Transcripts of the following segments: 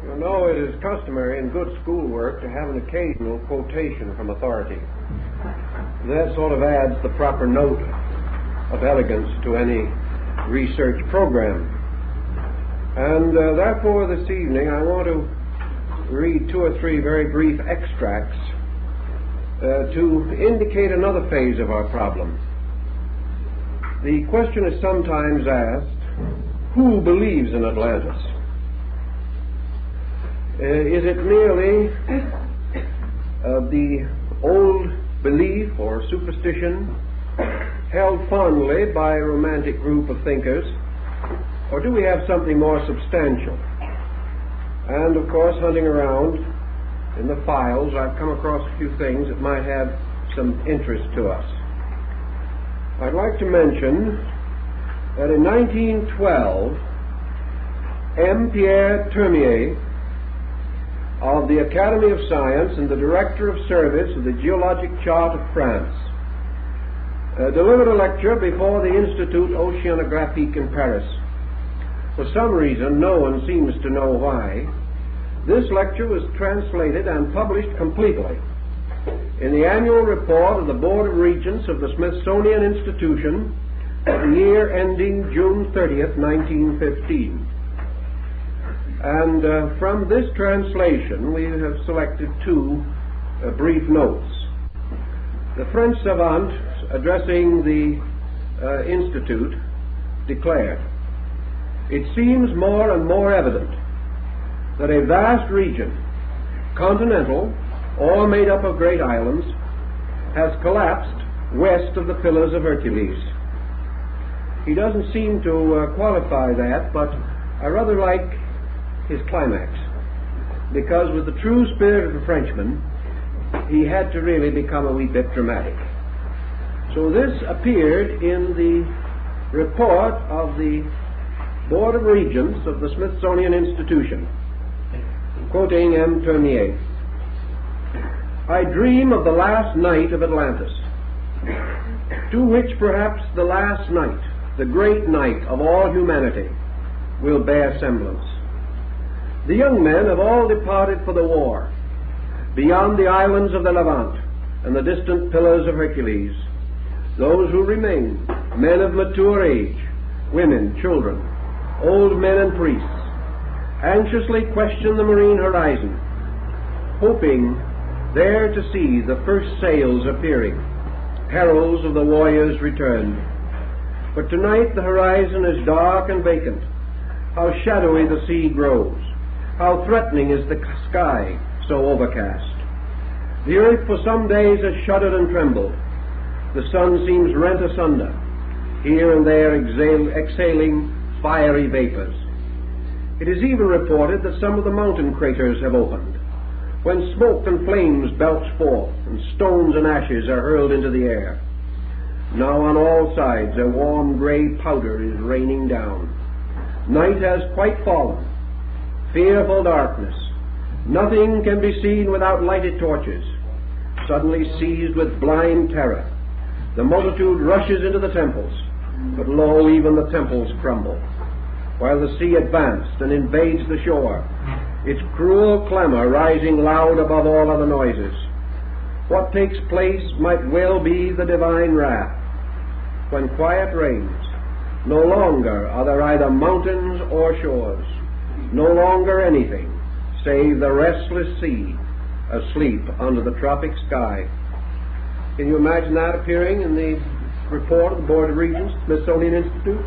You know, it is customary in good schoolwork to have an occasional quotation from authority. That sort of adds the proper note of elegance to any research program. And therefore this evening I want to read 2 or 3 very brief extracts to indicate another phase of our problem. The question is sometimes asked, who believes in Atlantis? Is it merely the old belief or superstition held fondly by a romantic group of thinkers, or do we have something more substantial? And of course, hunting around in the files, I've come across a few things that might have some interest to us. I'd like to mention that in 1912, M. Pierre Termier of the Academy of Science and the Director of Service of the Geologic Chart of France delivered a lecture before the Institut Oceanographique in Paris. For some reason, no one seems to know why, this lecture was translated and published completely in the annual report of the Board of Regents of the Smithsonian Institution for the year ending June 30th, 1915. And from this translation we have selected 2 brief notes. The French savant addressing the Institute declared, "It seems more and more evident that a vast region, continental or made up of great islands, has collapsed west of the Pillars of Hercules." He doesn't seem to qualify that, but I rather like his climax, because with the true spirit of a Frenchman, he had to really become a wee bit dramatic. So this appeared in the report of the Board of Regents of the Smithsonian Institution, quoting M. Termier. "I dream of the last night of Atlantis, to which perhaps the last night, the great night of all humanity, will bear semblance. The young men have all departed for the war, beyond the islands of the Levant and the distant Pillars of Hercules. Those who remain, men of mature age, women, children, old men and priests, anxiously question the marine horizon, hoping there to see the first sails appearing, heralds of the warrior's return. But tonight the horizon is dark and vacant. How shadowy the sea grows. How threatening is the sky, so overcast. The earth for some days has shuddered and trembled. The sun seems rent asunder, here and there exhaling fiery vapors. It is even reported that some of the mountain craters have opened, when smoke and flames belch forth, and stones and ashes are hurled into the air. Now on all sides a warm gray powder is raining down. Night has quite fallen. Fearful darkness. Nothing can be seen without lighted torches. Suddenly seized with blind terror, the multitude rushes into the temples, but lo, even the temples crumble, while the sea advanced and invades the shore, its cruel clamor rising loud above all other noises. What takes place might well be the divine wrath. When quiet reigns, no longer are there either mountains or shores, no longer anything save the restless sea asleep under the tropic sky. Can you imagine that appearing in the report of the Board of Regents, Smithsonian Institute?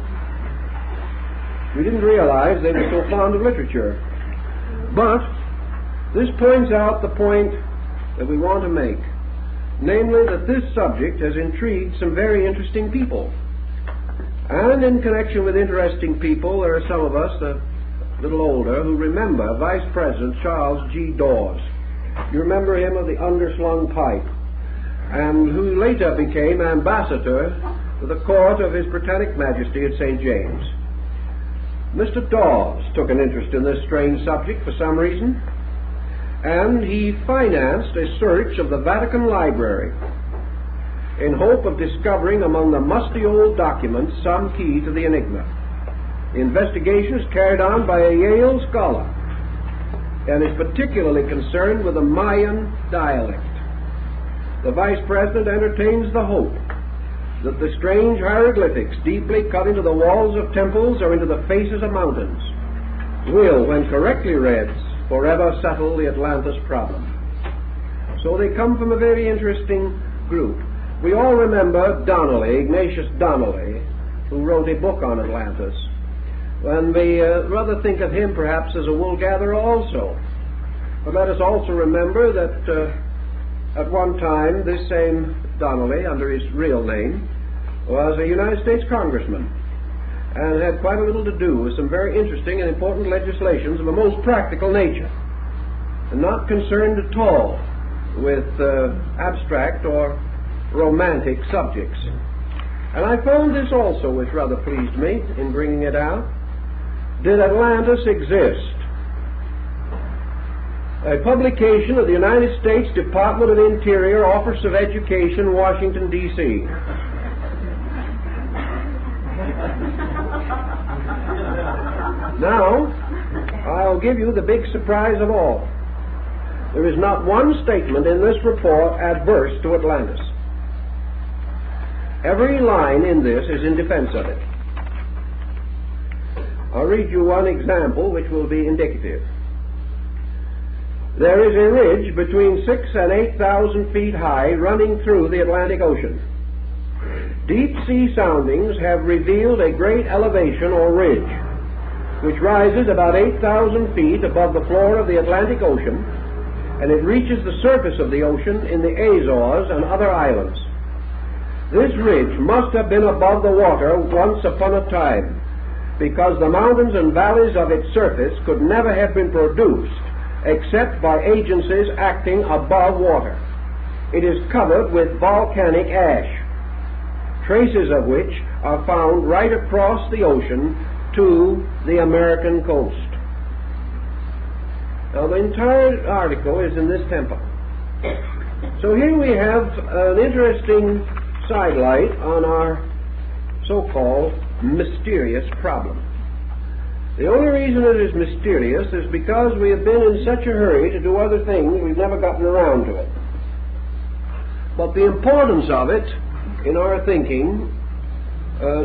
We didn't realize they were so fond of literature. But this points out the point that we want to make, namely that this subject has intrigued some very interesting people. And in connection with interesting people, there are some of us, a little older, who remember Vice President Charles G. Dawes. You remember him of the underslung pipe, and who later became ambassador to the court of His Britannic Majesty at St. James. Mr. Dawes took an interest in this strange subject for some reason, and he financed a search of the Vatican Library in hope of discovering among the musty old documents some key to the enigma. The investigation is carried on by a Yale scholar, and is particularly concerned with the Mayan dialect. The Vice President entertains the hope that the strange hieroglyphics deeply cut into the walls of temples or into the faces of mountains will, when correctly read, forever settle the Atlantis problem. So they come from a very interesting group. We all remember Donnelly, Ignatius Donnelly, who wrote a book on Atlantis. And we rather think of him perhaps as a wool gatherer also. But let us also remember that at one time this same Donnelly, under his real name, was a United States congressman and had quite a little to do with some very interesting and important legislations of a most practical nature, and not concerned at all with abstract or romantic subjects. And I found this also, which rather pleased me in bringing it out. Did Atlantis exist? A publication of the United States Department of Interior, Office of Education, Washington, D.C. Now, I'll give you the big surprise of all. There is not one statement in this report adverse to Atlantis. Every line in this is in defense of it. I'll read you one example which will be indicative. There is a ridge between 6,000 and 8,000 feet high running through the Atlantic Ocean. Deep sea soundings have revealed a great elevation or ridge, which rises about 8,000 feet above the floor of the Atlantic Ocean, and it reaches the surface of the ocean in the Azores and other islands. This ridge must have been above the water once upon a time, because the mountains and valleys of its surface could never have been produced except by agencies acting above water. It is covered with volcanic ash, traces of which are found right across the ocean to the American coast. Now, the entire article is in this tempo. So here we have an interesting sidelight on our so-called mysterious problem. The only reason it is mysterious is because we have been in such a hurry to do other things, we've never gotten around to it. But the importance of it in our thinking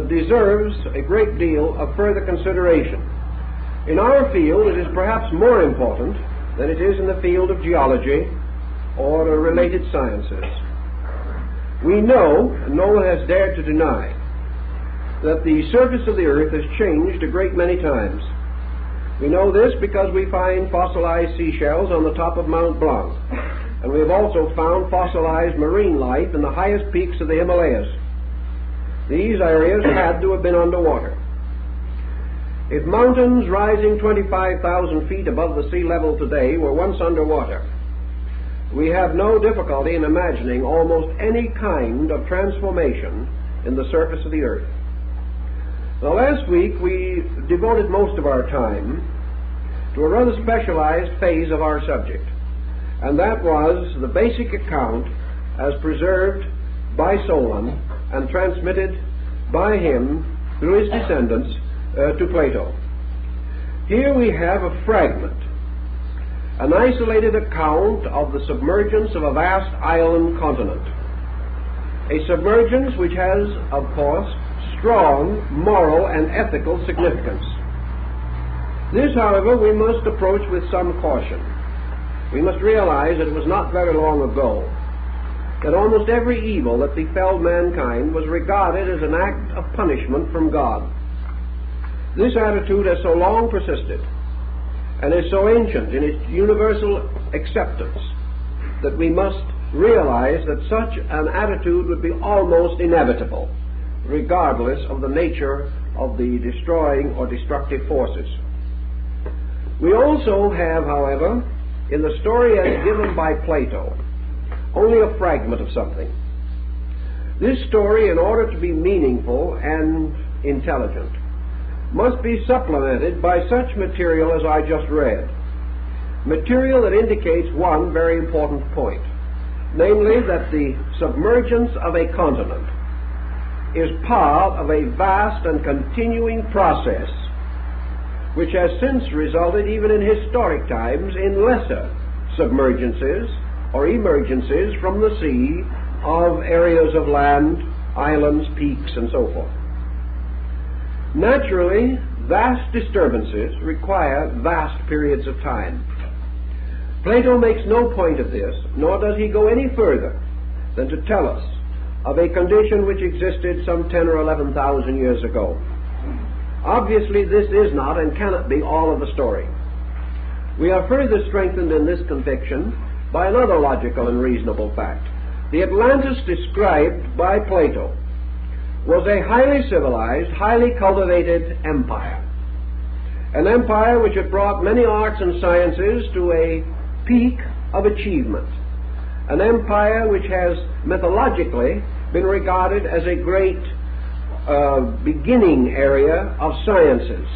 deserves a great deal of further consideration. In our field, it is perhaps more important than it is in the field of geology or related sciences. We know, and no one has dared to deny, that the surface of the earth has changed a great many times. We know this because we find fossilized seashells on the top of Mount Blanc, and we have also found fossilized marine life in the highest peaks of the Himalayas. These areas had to have been underwater. If mountains rising 25,000 feet above the sea level today were once underwater, we have no difficulty in imagining almost any kind of transformation in the surface of the earth. Now, last week we devoted most of our time to a rather specialized phase of our subject, and that was the basic account as preserved by Solon and transmitted by him through his descendants to Plato. Here we have a fragment, an isolated account of the submergence of a vast island continent, a submergence which has, of course, strong moral and ethical significance. This, however, we must approach with some caution. We must realize that it was not very long ago that almost every evil that befell mankind was regarded as an act of punishment from God. This attitude has so long persisted and is so ancient in its universal acceptance that we must realize that such an attitude would be almost inevitable, regardless of the nature of the destroying or destructive forces. We also have, however, in the story as given by Plato, only a fragment of something. This story, in order to be meaningful and intelligent, must be supplemented by such material as I just read. Material that indicates one very important point, namely that the submergence of a continent is part of a vast and continuing process which has since resulted, even in historic times, in lesser submergences or emergences from the sea of areas of land, islands, peaks, and so forth. Naturally, vast disturbances require vast periods of time. Plato makes no point of this, nor does he go any further than to tell us of a condition which existed some 10 or 11,000 years ago. Obviously, this is not and cannot be all of the story. We are further strengthened in this conviction by another logical and reasonable fact. The Atlantis described by Plato was a highly civilized, highly cultivated empire. An empire which had brought many arts and sciences to a peak of achievement. An empire which has mythologically been regarded as a great beginning area of sciences,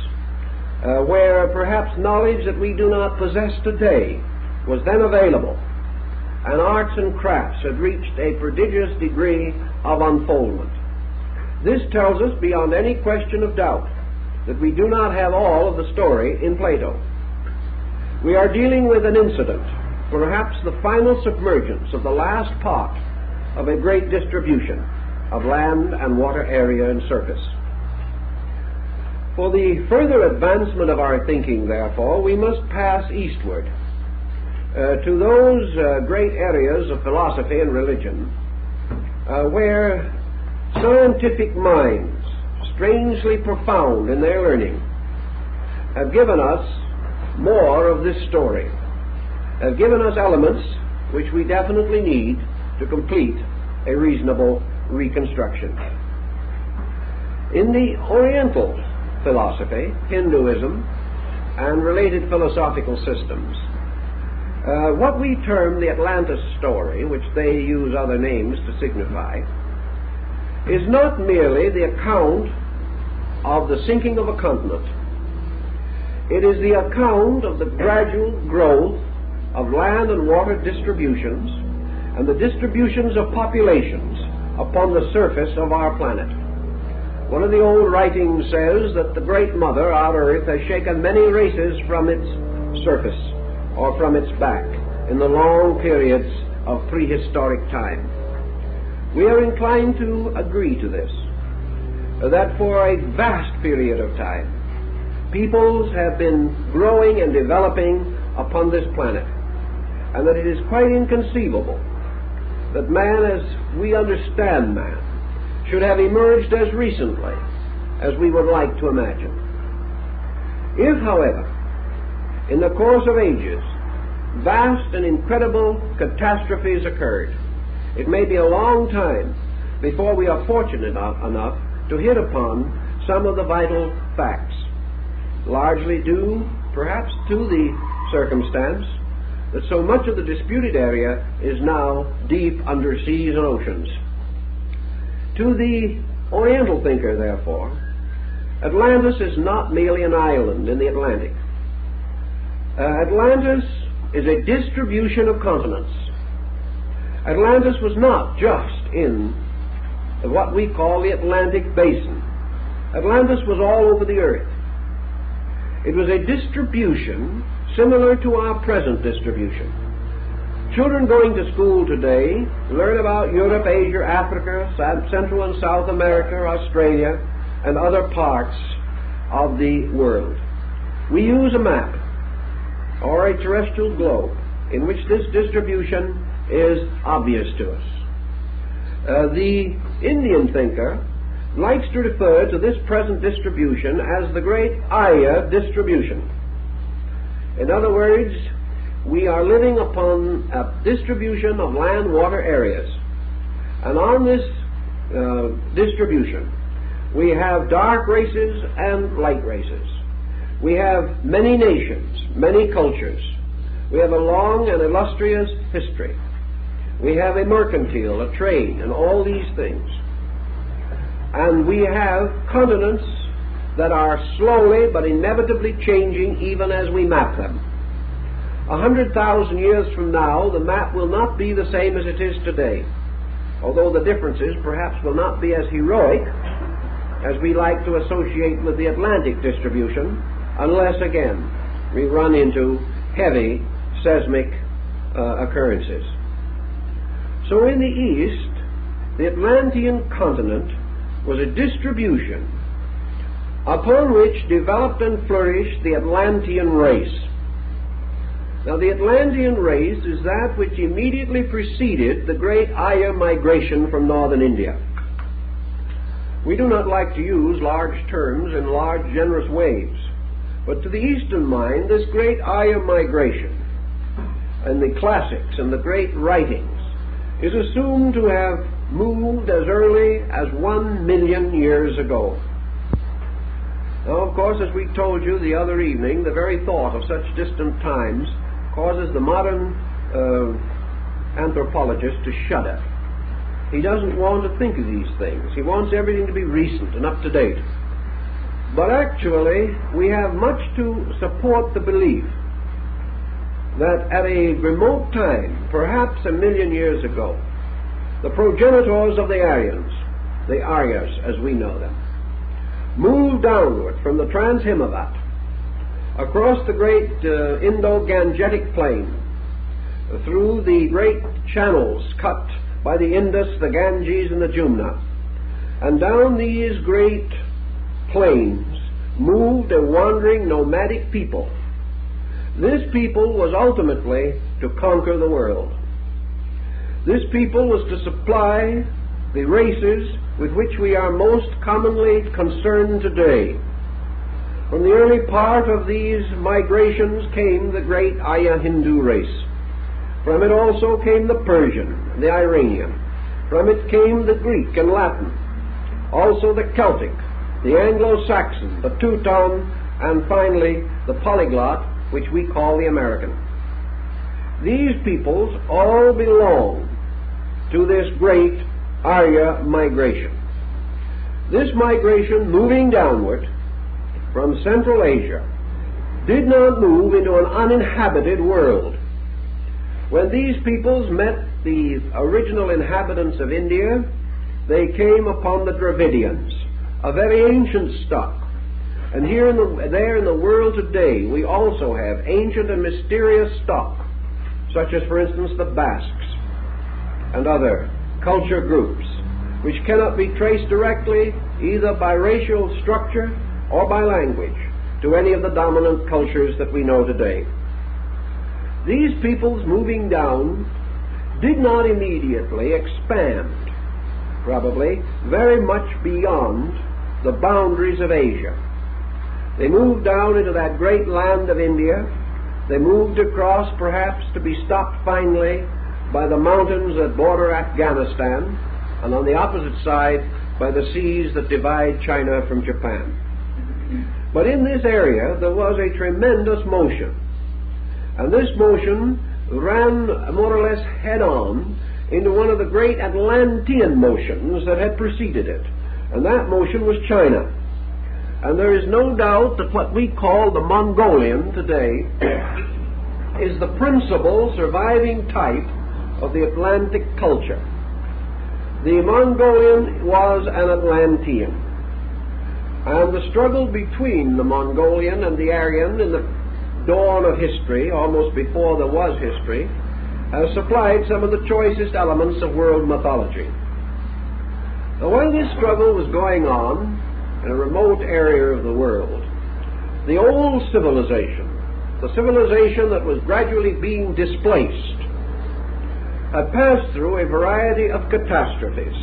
where perhaps knowledge that we do not possess today was then available, and arts and crafts had reached a prodigious degree of unfoldment. This tells us beyond any question of doubt that we do not have all of the story in Plato. We are dealing with an incident, perhaps the final submergence of the last part of a great distribution of land and water area and surface. For the further advancement of our thinking, therefore, we must pass eastward to those great areas of philosophy and religion where scientific minds, strangely profound in their learning, have given us more of this story, have given us elements which we definitely need to complete a reasonable reconstruction. In the Oriental philosophy, Hinduism, and related philosophical systems, what we term the Atlantis story, which they use other names to signify, is not merely the account of the sinking of a continent. It is the account of the gradual growth of land and water distributions and the distributions of populations upon the surface of our planet. One of the old writings says that the Great Mother, our Earth, has shaken many races from its surface or from its back in the long periods of prehistoric time. We are inclined to agree to this, that for a vast period of time, peoples have been growing and developing upon this planet, and that it is quite inconceivable that man, as we understand man, should have emerged as recently as we would like to imagine. If, however, in the course of ages, vast and incredible catastrophes occurred, it may be a long time before we are fortunate enough to hit upon some of the vital facts, largely due, perhaps, to the circumstance that so much of the disputed area is now deep under seas and oceans. To the Oriental thinker, therefore, Atlantis is not merely an island in the Atlantic. Atlantis is a distribution of continents. Atlantis was not just in what we call the Atlantic Basin. Atlantis was all over the earth. It was a distribution similar to our present distribution. Children going to school today learn about Europe, Asia, Africa, Central and South America, Australia, and other parts of the world. We use a map or a terrestrial globe in which this distribution is obvious to us. The Indian thinker likes to refer to this present distribution as the great Aya distribution. In other words, we are living upon a distribution of land water areas, and on this distribution we have dark races and light races. We have many nations, many cultures. We have a long and illustrious history. We have a mercantile, a trade, and all these things. And we have continents that are slowly but inevitably changing even as we map them. 100,000 years from now, the map will not be the same as it is today, although the differences perhaps will not be as heroic as we like to associate with the Atlantic distribution, unless again we run into heavy seismic occurrences. So in the east, the Atlantean continent was a distribution upon which developed and flourished the Atlantean race. Now the Atlantean race is that which immediately preceded the great Arya migration from northern India. We do not like to use large terms in large generous waves, but to the Eastern mind, this great Arya migration and the classics and the great writings is assumed to have moved as early as 1 million years ago. Now, of course, as we told you the other evening, the very thought of such distant times causes the modern anthropologist to shudder. He doesn't want to think of these things. He wants everything to be recent and up to date. But actually, we have much to support the belief that at a remote time, perhaps 1 million years ago, the progenitors of the Aryans, the Aryas as we know them, moved downward from the Trans-Himavat across the great Indo-Gangetic plain, through the great channels cut by the Indus, the Ganges, and the Jumna, and down these great plains moved a wandering nomadic people. This people was ultimately to conquer the world. This people was to supply the races with which we are most commonly concerned today. From the early part of these migrations came the great Arya Hindu race. From it also came the Persian, the Iranian. From it came the Greek and Latin, also the Celtic, the Anglo-Saxon, the Teuton, and finally the polyglot, which we call the American. These peoples all belong to this great Arya migration. This migration, moving downward from Central Asia, did not move into an uninhabited world. When these peoples met the original inhabitants of India, they came upon the Dravidians, a very ancient stock. And here there in the world today, we also have ancient and mysterious stock, such as, for instance, the Basques and other culture groups, which cannot be traced directly either by racial structure or by language to any of the dominant cultures that we know today. These peoples moving down did not immediately expand, probably, very much beyond the boundaries of Asia. They moved down into that great land of India. They moved across, perhaps, to be stopped finally by the mountains that border Afghanistan, and on the opposite side by the seas that divide China from Japan. But in this area there was a tremendous motion, and this motion ran more or less head-on into one of the great Atlantean motions that had preceded it, and that motion was China. And there is no doubt that what we call the Mongolian today is the principal surviving type of the Atlantic culture. The Mongolian was an Atlantean, and the struggle between the Mongolian and the Aryan in the dawn of history, almost before there was history, has supplied some of the choicest elements of world mythology. Now, while this struggle was going on in a remote area of the world, the old civilization, the civilization that was gradually being displaced, had passed through a variety of catastrophes.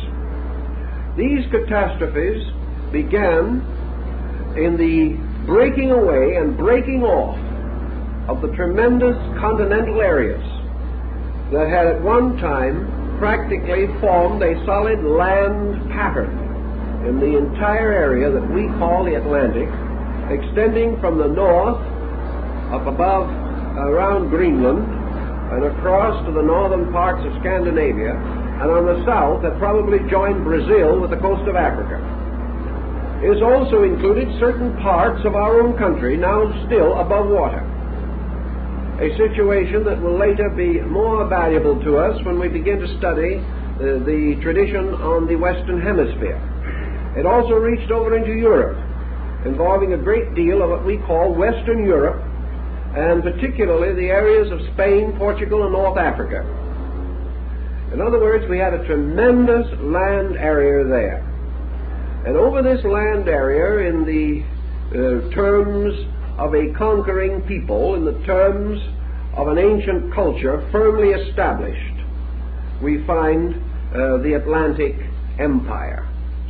These catastrophes began in the breaking away and breaking off of the tremendous continental areas that had at one time practically formed a solid land pattern in the entire area that we call the Atlantic, extending from the north up above around Greenland and across to the northern parts of Scandinavia, and on the south had probably joined Brazil with the coast of Africa. It has also included certain parts of our own country now still above water, a situation that will later be more valuable to us when we begin to study the tradition on the Western Hemisphere. It also reached over into Europe involving a great deal of what we call Western Europe, and particularly the areas of Spain, Portugal, and North Africa. In other words, we had a tremendous land area there. And over this land area, in the terms of a conquering people, in the terms of an ancient culture firmly established, we find the Atlantic Empire,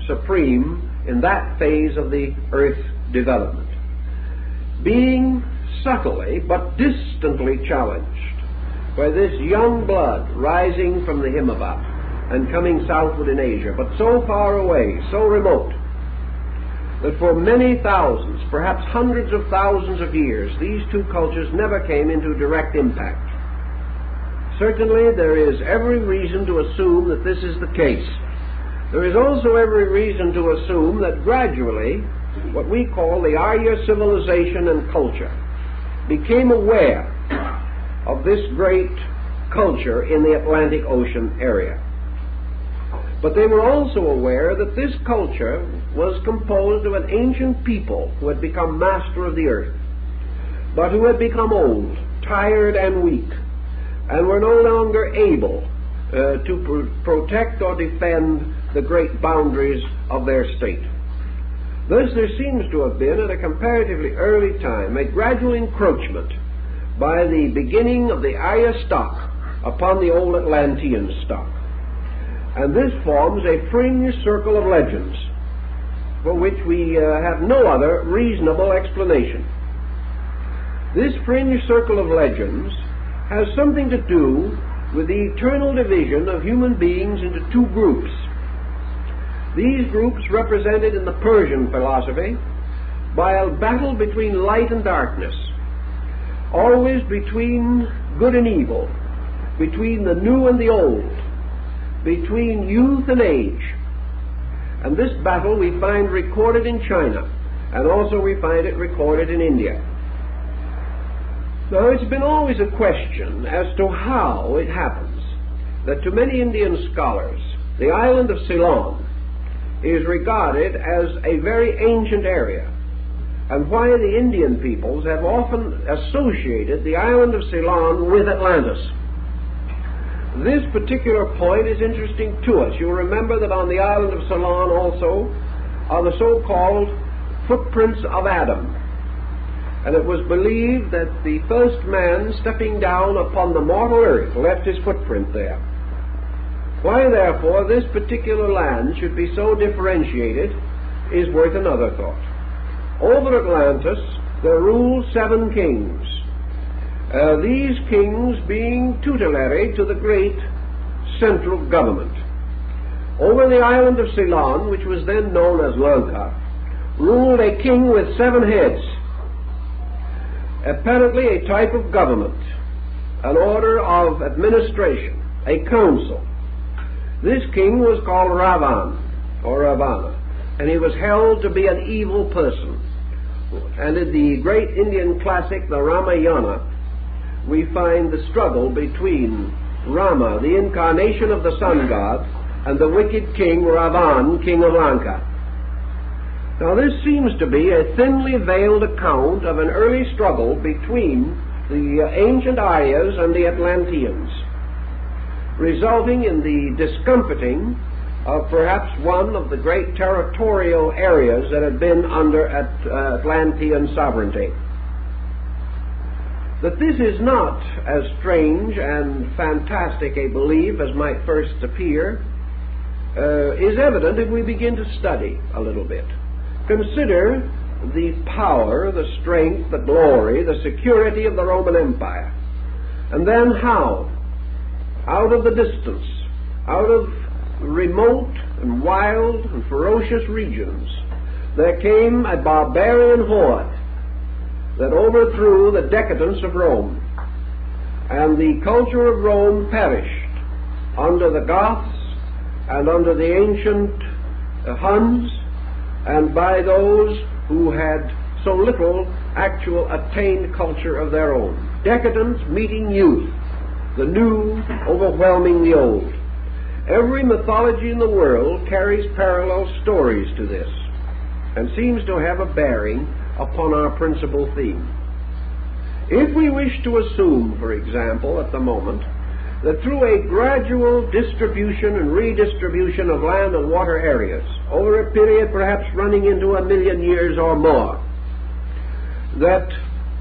supreme in that phase of the earth development, being subtly but distantly challenged by this young blood rising from the Himavat and coming southward in Asia, but so far away, so remote, that for many thousands, perhaps hundreds of thousands of years, these two cultures never came into direct impact. Certainly there is every reason to assume that this is the case. There is also every reason to assume that gradually what we call the Arya civilization and culture became aware of this great culture in the Atlantic Ocean area. But they were also aware that this culture was composed of an ancient people who had become master of the earth, but who had become old, tired, and weak, and were no longer able to protect or defend the great boundaries of their state. Thus there seems to have been, at a comparatively early time, a gradual encroachment by the beginning of the Arya stock upon the old Atlantean stock. And this forms a fringe circle of legends for which we have no other reasonable explanation. This fringe circle of legends has something to do with the eternal division of human beings into two groups. These groups represented in the Persian philosophy by a battle between light and darkness, always between good and evil, between the new and the old, between youth and age. And this battle we find recorded in China, and also we find it recorded in India. Now, it's been always a question as to how it happens that to many Indian scholars the island of Ceylon is regarded as a very ancient area, and why the Indian peoples have often associated the island of Ceylon with Atlantis. This particular point is interesting to us. You'll remember that on the island of Ceylon also are the so-called footprints of Adam. And it was believed that the first man stepping down upon the mortal earth left his footprint there. Why, therefore, this particular land should be so differentiated is worth another thought. Over Atlantis there ruled 7 kings. These kings being tutelary to the great central government. Over the island of Ceylon, which was then known as Lanka, ruled a king with 7 heads, apparently a type of government, an order of administration, a council. This king was called Ravan, or Ravana, and he was held to be an evil person. And in the great Indian classic, the Ramayana, we find the struggle between Rama, the incarnation of the sun god, and the wicked king Ravan, king of Lanka. Now this seems to be a thinly veiled account of an early struggle between the ancient Aryas and the Atlanteans, resulting in the discomfiting of perhaps one of the great territorial areas that had been under Atlantean sovereignty. That this is not as strange and fantastic a belief as might first appear is evident if we begin to study a little bit. Consider the power, the strength, the glory, the security of the Roman Empire, and then how, out of the distance, out of remote and wild and ferocious regions, there came a barbarian horde that overthrew the decadence of Rome, and the culture of Rome perished under the Goths and under the ancient Huns, and by those who had so little actual attained culture of their own. Decadence meeting youth, the new overwhelming the old. Every mythology in the world carries parallel stories to this. and seems to have a bearing upon our principal theme. If we wish to assume, for example, at the moment, that through a gradual distribution and redistribution of land and water areas, over a period perhaps running into 1,000,000 years or more, that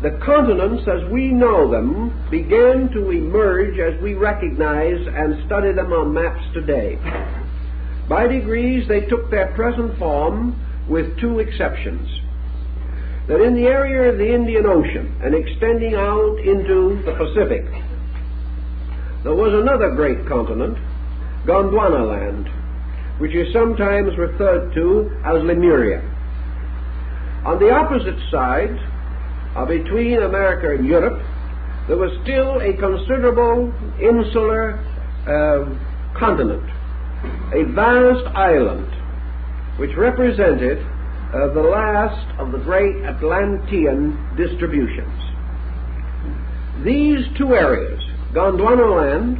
the continents as we know them began to emerge as we recognize and study them on maps today. By degrees they took their present form with two exceptions. That in the area of the Indian Ocean and extending out into the Pacific, there was another great continent, Gondwana land, which is sometimes referred to as Lemuria. On the opposite side, between America and Europe, there was still a considerable insular continent, a vast island, which represented the last of the great Atlantean distributions. These two areas, Gondwana land,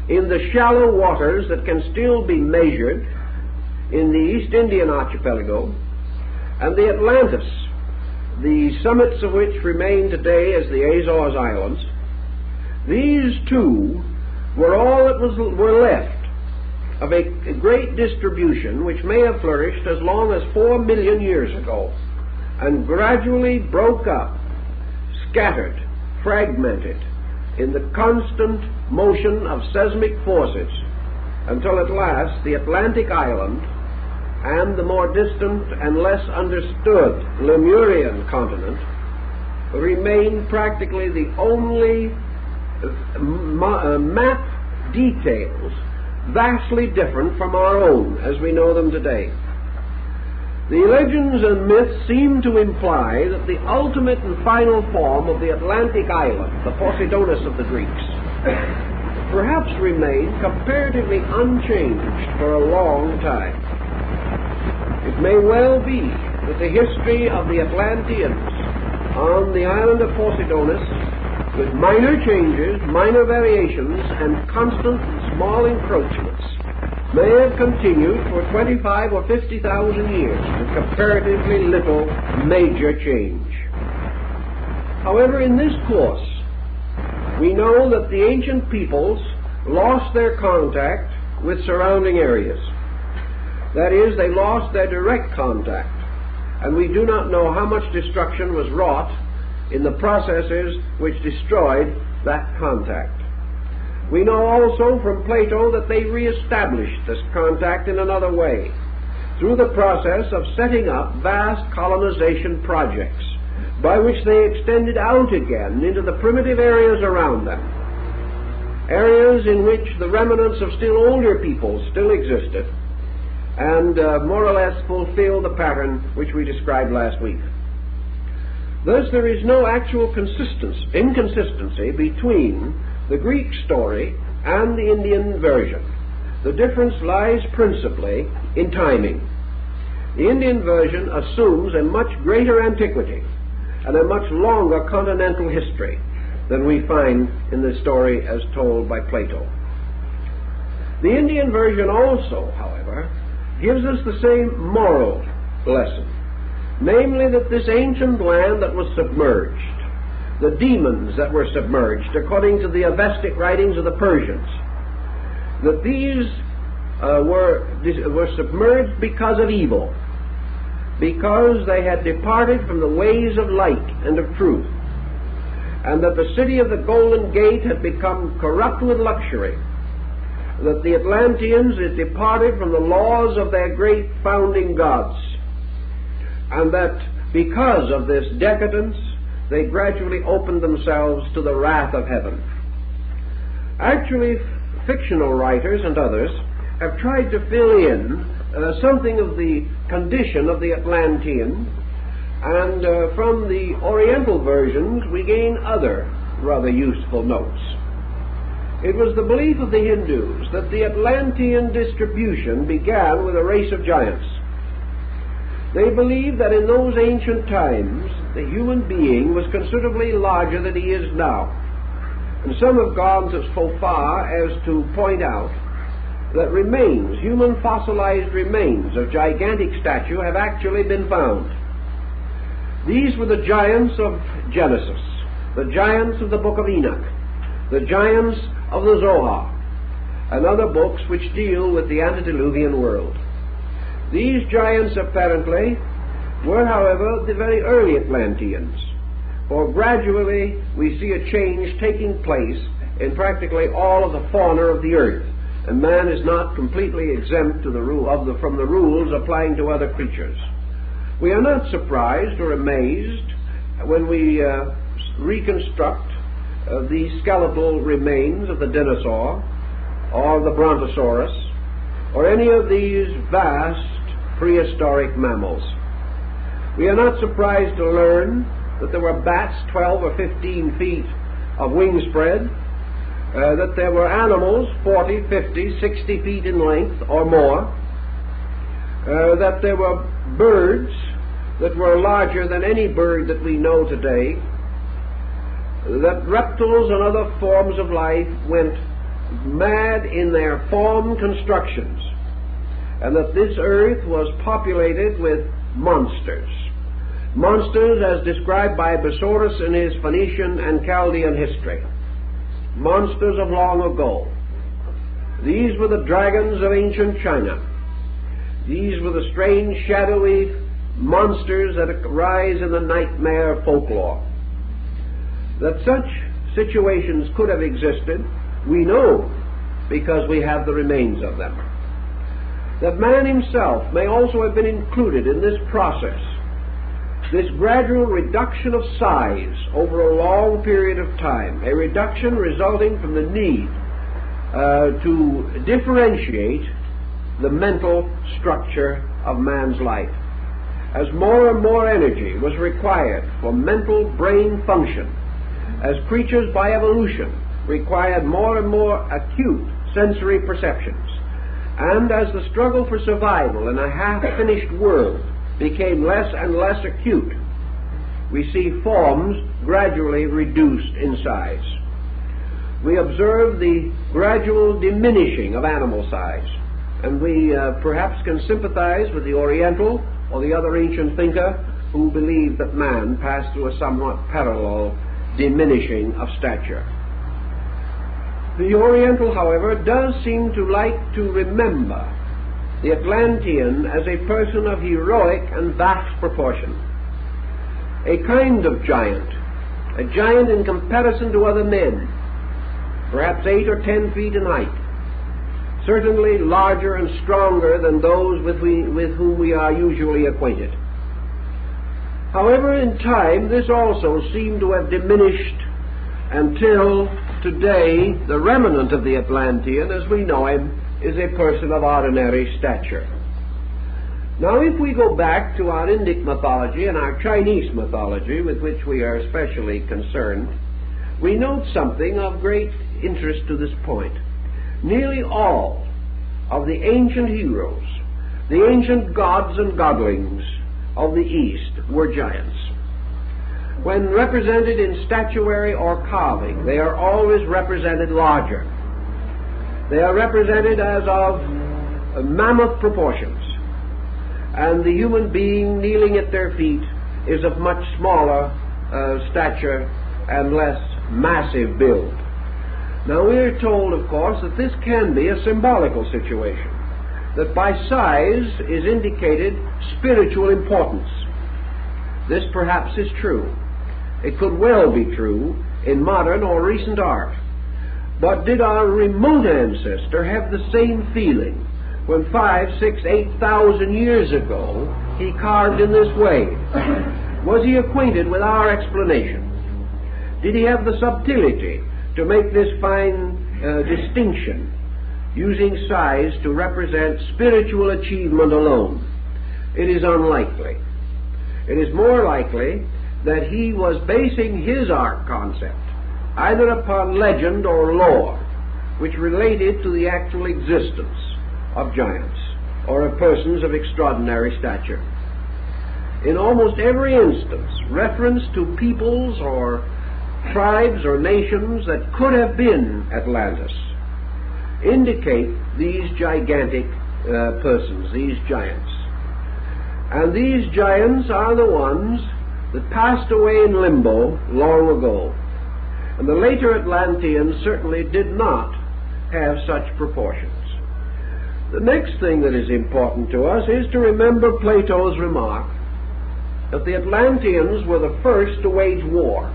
in the shallow waters that can still be measured in the East Indian archipelago, and the Atlantis, the summits of which remain today as the Azores Islands, these two were all that were left of a great distribution which may have flourished as long as 4,000,000 years ago, and gradually broke up, scattered, fragmented, in the constant motion of seismic forces, until at last the Atlantic island and the more distant and less understood Lemurian continent remain practically the only map details vastly different from our own as we know them today. The legends and myths seem to imply that the ultimate and final form of the Atlantic island, the Poseidonus of the Greeks, perhaps remained comparatively unchanged for a long time. It may well be that the history of the Atlanteans on the island of Poseidonus, with minor changes, minor variations, and constant small encroachments, may have continued for 25 or 50,000 years with comparatively little major change. However, in this course, we know that the ancient peoples lost their contact with surrounding areas. That is, they lost their direct contact, and we do not know how much destruction was wrought in the processes which destroyed that contact. We know also from Plato that they reestablished this contact in another way, through the process of setting up vast colonization projects, by which they extended out again into the primitive areas around them, areas in which the remnants of still older peoples still existed, and more or less fulfilled the pattern which we described last week. Thus there is no actual inconsistency between the Greek story and the Indian version. The difference lies principally in timing. The Indian version assumes a much greater antiquity and a much longer continental history than we find in the story as told by Plato. The Indian version also, however, gives us the same moral lesson, namely that this ancient land that was submerged, the demons that were submerged, according to the Avestic writings of the Persians, that these were submerged because of evil, because they had departed from the ways of light and of truth, and that the city of the Golden Gate had become corrupt with luxury, that the Atlanteans had departed from the laws of their great founding gods, and that because of this decadence they gradually opened themselves to the wrath of heaven. Actually, fictional writers and others have tried to fill in something of the condition of the Atlantean, and from the Oriental versions we gain other rather useful notes. It was the belief of the Hindus that the Atlantean distribution began with a race of giants. They believed that in those ancient times the human being was considerably larger than he is now. And some have gone so far as to point out that remains, human fossilized remains of gigantic stature have actually been found. These were the giants of Genesis, the giants of the book of Enoch, the giants of the Zohar, and other books which deal with the antediluvian world. These giants apparently were, however, the very early Atlanteans, for gradually we see a change taking place in practically all of the fauna of the earth, and man is not completely exempt to from the rules applying to other creatures. We are not surprised or amazed when we reconstruct the skeletal remains of the dinosaur or the brontosaurus or any of these vast prehistoric mammals. We are not surprised to learn that there were bats 12 or 15 feet of wingspread, that there were animals 40, 50, 60 feet in length or more, that there were birds that were larger than any bird that we know today, that reptiles and other forms of life went mad in their form constructions, and that this earth was populated with monsters. Monsters as described by Besorus in his Phoenician and Chaldean history. Monsters of long ago. These were the dragons of ancient China. These were the strange, shadowy monsters that arise in the nightmare folklore. That such situations could have existed, we know because we have the remains of them. That man himself may also have been included in this process, this gradual reduction of size over a long period of time, a reduction resulting from the need to differentiate the mental structure of man's life. As more and more energy was required for mental brain function, as creatures by evolution required more and more acute sensory perceptions, and as the struggle for survival in a half-finished world became less and less acute, we see forms gradually reduced in size. We observe the gradual diminishing of animal size, and we perhaps can sympathize with the Oriental or the other ancient thinker who believed that man passed through a somewhat parallel diminishing of stature. The Oriental, however, does seem to like to remember the Atlantean as a person of heroic and vast proportion, a kind of giant, a giant in comparison to other men, perhaps 8 or 10 feet in height, certainly larger and stronger than those with whom we are usually acquainted. However, in time, this also seemed to have diminished until today the remnant of the Atlantean, as we know him, is a person of ordinary stature. Now, if we go back to our Indic mythology and our Chinese mythology, with which we are especially concerned, we note something of great interest to this point. Nearly all of the ancient heroes, the ancient gods and godlings of the East, were giants. When represented in statuary or carving, they are always represented larger. They are represented as of mammoth proportions, and the human being kneeling at their feet is of much smaller stature and less massive build. Now, we are told, of course, that this can be a symbolical situation, that by size is indicated spiritual importance. This perhaps is true. It could well be true in modern or recent art. But did our remote ancestor have the same feeling when 5, 6, 8,000 years ago he carved in this way? Was he acquainted with our explanation? Did he have the subtlety to make this fine distinction, using size to represent spiritual achievement alone? It is unlikely. It is more likely that he was basing his art concept either upon legend or lore, which related to the actual existence of giants or of persons of extraordinary stature. In almost every instance, reference to peoples or tribes or nations that could have been Atlantis indicate these gigantic persons, these giants. And these giants are the ones that passed away in limbo long ago. And the later Atlanteans certainly did not have such proportions. The next thing that is important to us is to remember Plato's remark that the Atlanteans were the first to wage war.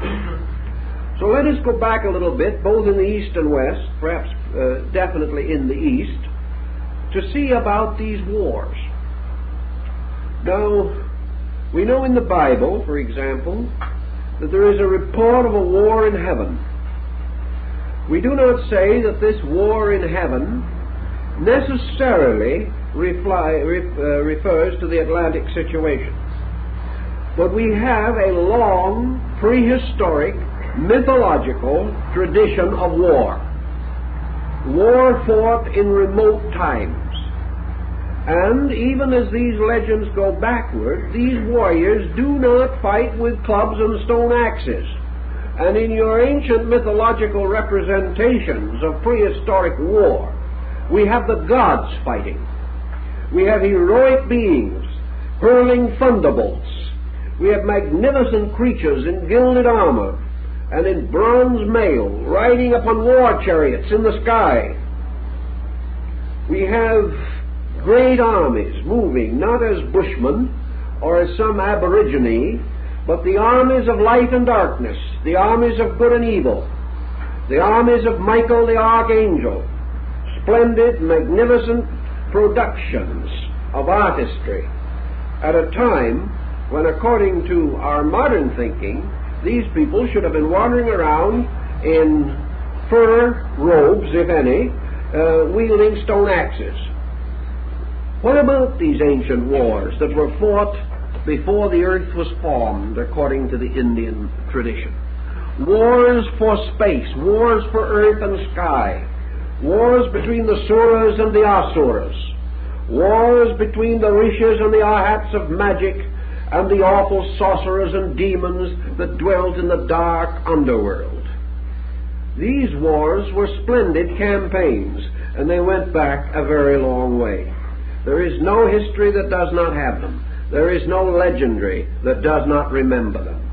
So let us go back a little bit, both in the East and West, perhaps definitely in the East, to see about these wars. Now, we know in the Bible, for example, that there is a report of a war in heaven. We do not say that this war in heaven necessarily refers to the Atlantic situation. But we have a long, prehistoric, mythological tradition of war. War fought in remote times. And even as these legends go backward, these warriors do not fight with clubs and stone axes. And in your ancient mythological representations of prehistoric war, we have the gods fighting. We have heroic beings hurling thunderbolts. We have magnificent creatures in gilded armor and in bronze mail riding upon war chariots in the sky. We have great armies moving, not as bushmen or as some aborigine, but the armies of light and darkness, the armies of good and evil, the armies of Michael the Archangel, splendid, magnificent productions of artistry at a time when, according to our modern thinking, these people should have been wandering around in fur robes, if any, wielding stone axes. What about these ancient wars that were fought before the earth was formed, according to the Indian tradition? Wars for space, wars for earth and sky, wars between the Suras and the Asuras, wars between the Rishis and the Arhats of magic and the awful sorcerers and demons that dwelt in the dark underworld. These wars were splendid campaigns, and they went back a very long way. There is no history that does not have them. There is no legendary that does not remember them.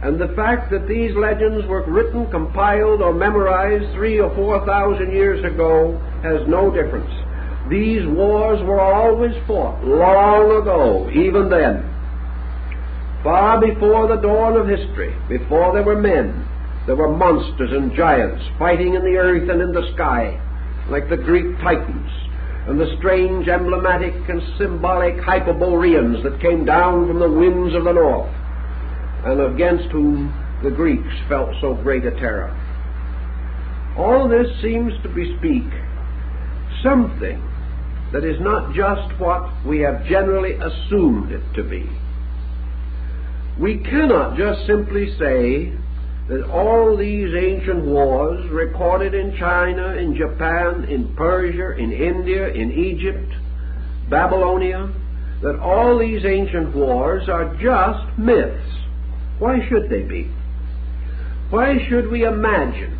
And the fact that these legends were written, compiled, or memorized 3,000 or 4,000 years ago has no difference. These wars were always fought long ago, even then. Far before the dawn of history, before there were men, there were monsters and giants fighting in the earth and in the sky, like the Greek Titans, and the strange emblematic and symbolic Hyperboreans that came down from the winds of the north, and against whom the Greeks felt so great a terror. All this seems to bespeak something that is not just what we have generally assumed it to be. We cannot just simply say that all these ancient wars recorded in China, in Japan, in Persia, in India, in Egypt, Babylonia, that all these ancient wars are just myths. Why should they be? Why should we imagine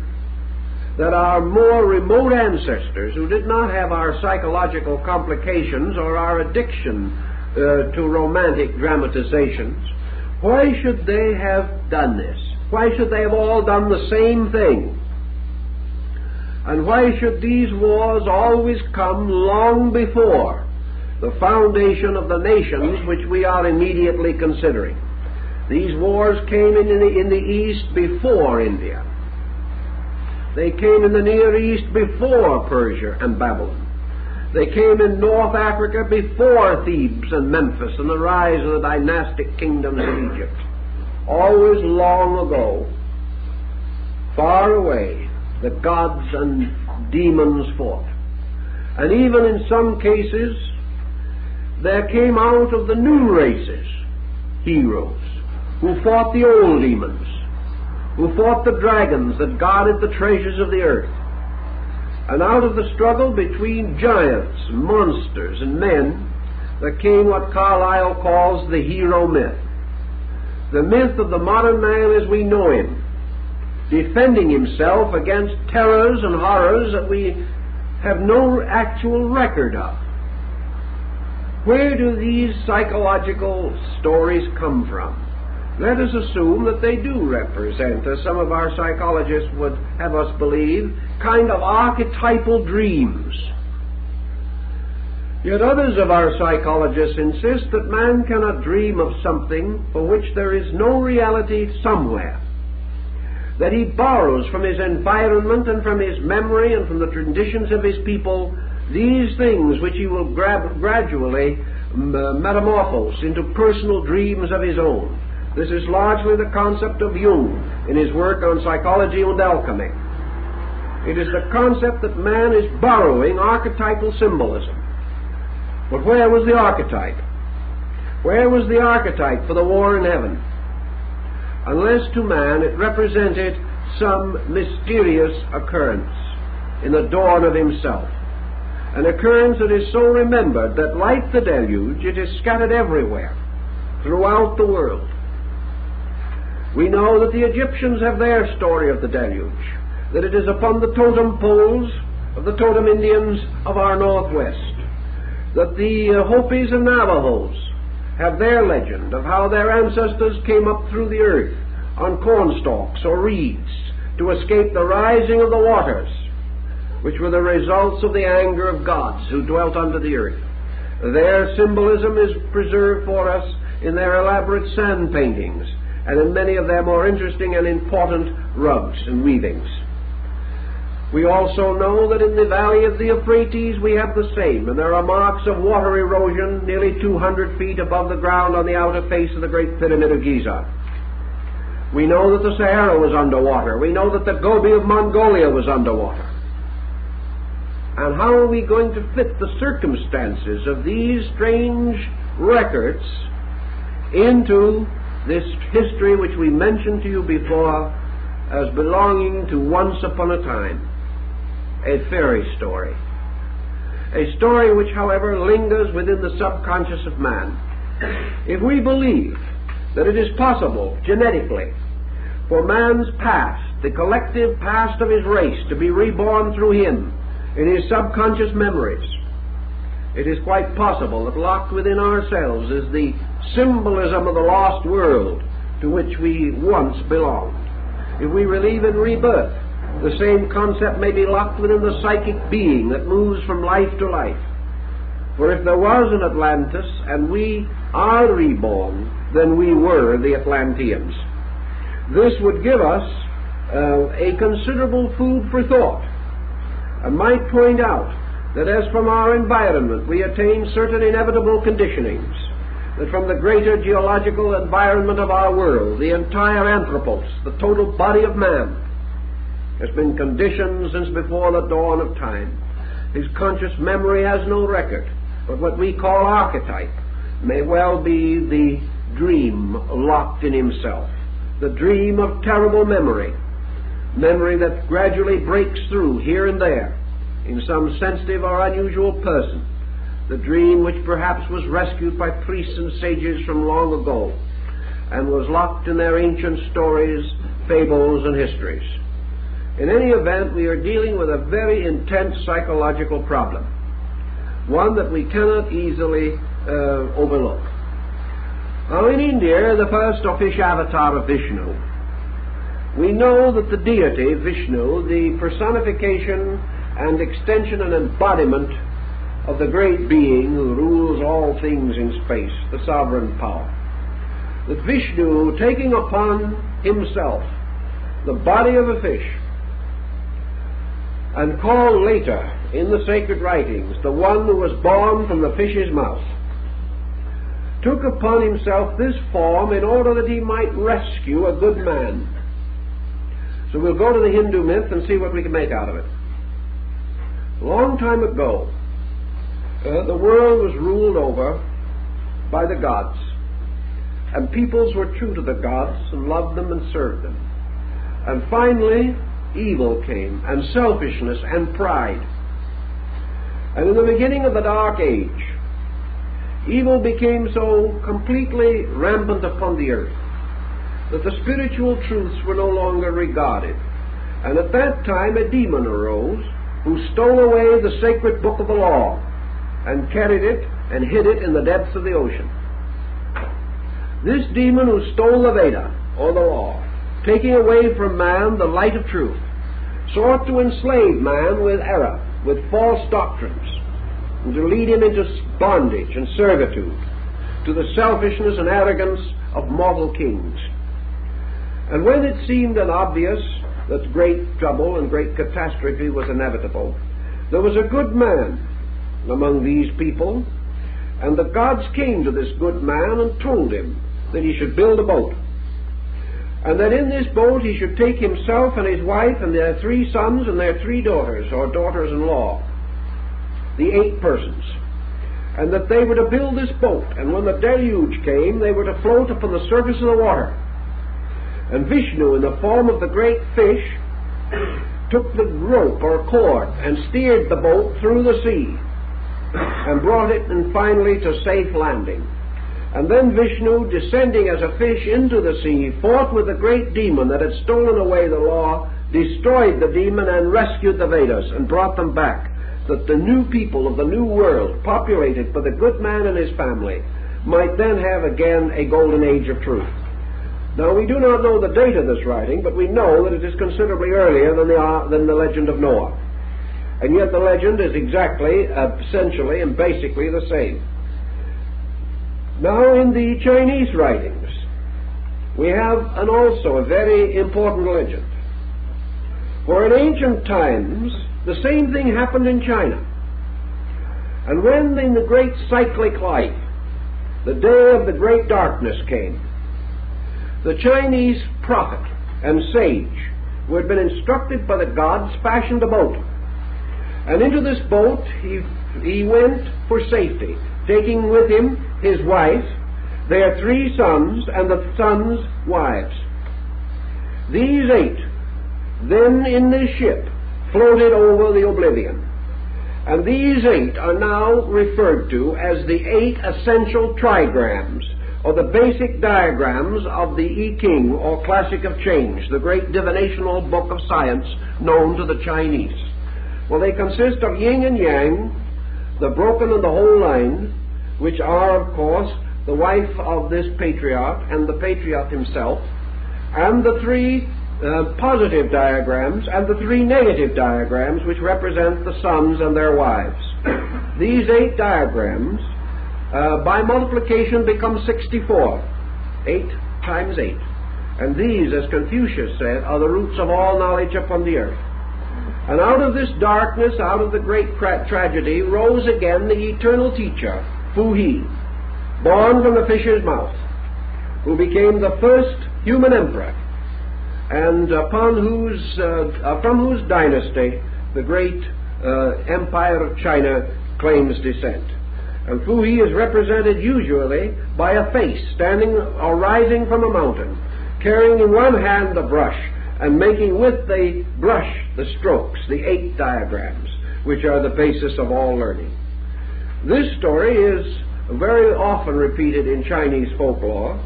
that our more remote ancestors, who did not have our psychological complications or our addiction to romantic dramatizations, why should they have done this? Why should they have all done the same thing? And why should these wars always come long before the foundation of the nations which we are immediately considering? These wars came in the East before India. They came in the Near East before Persia and Babylon. They came in North Africa before Thebes and Memphis and the rise of the dynastic kingdoms of Egypt. Always long ago, far away, the gods and demons fought. And even in some cases, there came out of the new races heroes who fought the old demons, who fought the dragons that guarded the treasures of the earth. And out of the struggle between giants, monsters, and men, there came what Carlyle calls the hero myth. The myth of the modern man as we know him, defending himself against terrors and horrors that we have no actual record of. Where do these psychological stories come from? Let us assume that they do represent, as some of our psychologists would have us believe, kind of archetypal dreams. Yet others of our psychologists insist that man cannot dream of something for which there is no reality somewhere, that he borrows from his environment and from his memory and from the traditions of his people these things which he will gradually metamorphose into personal dreams of his own. This is largely the concept of Jung in his work on psychology and alchemy. It is the concept that man is borrowing archetypal symbolism. But where was the archetype? Where was the archetype for the war in heaven? Unless to man it represented some mysterious occurrence in the dawn of himself. An occurrence that is so remembered that, like the deluge, it is scattered everywhere, throughout the world. We know that the Egyptians have their story of the deluge, that it is upon the totem poles of the totem Indians of our Northwest, that the Hopis and Navajos have their legend of how their ancestors came up through the earth on cornstalks or reeds to escape the rising of the waters, which were the results of the anger of gods who dwelt under the earth. Their symbolism is preserved for us in their elaborate sand paintings and in many of their more interesting and important rugs and weavings. We also know that in the valley of the Euphrates we have the same, and there are marks of water erosion nearly 200 feet above the ground on the outer face of the Great Pyramid of Giza. We know that the Sahara was underwater. We know that the Gobi of Mongolia was underwater. And how are we going to fit the circumstances of these strange records into this history which we mentioned to you before as belonging to once upon a time? A fairy story. A story which, however, lingers within the subconscious of man. If we believe that it is possible, genetically, for man's past, the collective past of his race, to be reborn through him in his subconscious memories, it is quite possible that locked within ourselves is the symbolism of the lost world to which we once belonged. If we believe in rebirth, the same concept may be locked within the psychic being that moves from life to life. For if there was an Atlantis and we are reborn, then we were the Atlanteans. This would give us a considerable food for thought, and might point out that as from our environment we attain certain inevitable conditionings, that from the greater geological environment of our world, the entire anthropos, the total body of man, has been conditioned since before the dawn of time. His conscious memory has no record, but what we call archetype may well be the dream locked in himself, the dream of terrible memory, memory that gradually breaks through here and there in some sensitive or unusual person, the dream which perhaps was rescued by priests and sages from long ago and was locked in their ancient stories, fables, and histories. In any event, we are dealing with a very intense psychological problem, one that we cannot easily overlook. Now, in India, the first official avatar of Vishnu, we know that the deity Vishnu, the personification and extension and embodiment of the great being who rules all things in space, the sovereign power, that Vishnu, taking upon himself the body of a fish, and called later in the sacred writings the one who was born from the fish's mouth, took upon himself this form in order that he might rescue a good man. So we'll go to the Hindu myth and see what we can make out of it. A long time ago, the world was ruled over by the gods, and peoples were true to the gods and loved them and served them. And finally, evil came, and selfishness and pride. And in the beginning of the Dark Age, evil became so completely rampant upon the earth that the spiritual truths were no longer regarded. And at that time a demon arose who stole away the sacred book of the law and carried it and hid it in the depths of the ocean. This demon who stole the Veda, or the law, taking away from man the light of truth, sought to enslave man with error, with false doctrines, and to lead him into bondage and servitude to the selfishness and arrogance of mortal kings. And when it seemed obvious that great trouble and great catastrophe was inevitable, there was a good man among these people, and the gods came to this good man and told him that he should build a boat, and that in this boat he should take himself and his wife and their 3 sons and their 3 daughters, or daughters-in-law, the 8 persons, and that they were to build this boat, and when the deluge came they were to float upon the surface of the water. And Vishnu, in the form of the great fish, took the rope or cord and steered the boat through the sea and brought it finally to safe landing. And then Vishnu, descending as a fish into the sea, fought with the great demon that had stolen away the law, destroyed the demon, and rescued the Vedas and brought them back, that the new people of the new world, populated by the good man and his family, might then have again a golden age of truth. Now, we do not know the date of this writing, but we know that it is considerably earlier than the legend of Noah. And yet the legend is exactly, essentially, and basically the same. Now, in the Chinese writings, we have also a very important legend. For in ancient times, the same thing happened in China. And when in the great cyclic life, the day of the great darkness came, the Chinese prophet and sage, who had been instructed by the gods, fashioned a boat. And into this boat he went for safety, taking with him his wife, their 3 sons, and the sons' wives. These 8 then in this ship floated over the oblivion. And these 8 are now referred to as the 8 essential trigrams, or the basic diagrams of the I Ching, or Classic of Change, the great divinational book of science known to the Chinese. Well, they consist of yin and yang, the broken and the whole line, which are, of course, the wife of this patriarch and the patriarch himself, and the 3 positive diagrams and the 3 negative diagrams, which represent the sons and their wives. These 8 diagrams, by multiplication, become 64. 8 times 8. And these, as Confucius said, are the roots of all knowledge upon the earth. And out of this darkness, out of the great tragedy, rose again the eternal teacher, Fu He, born from the fish's mouth, who became the first human emperor, and from whose dynasty the great empire of China claims descent. And Fu He is represented usually by a face standing or rising from a mountain, carrying in one hand the brush, and making with the brush the strokes, the 8 diagrams, which are the basis of all learning. This story is very often repeated in Chinese folklore,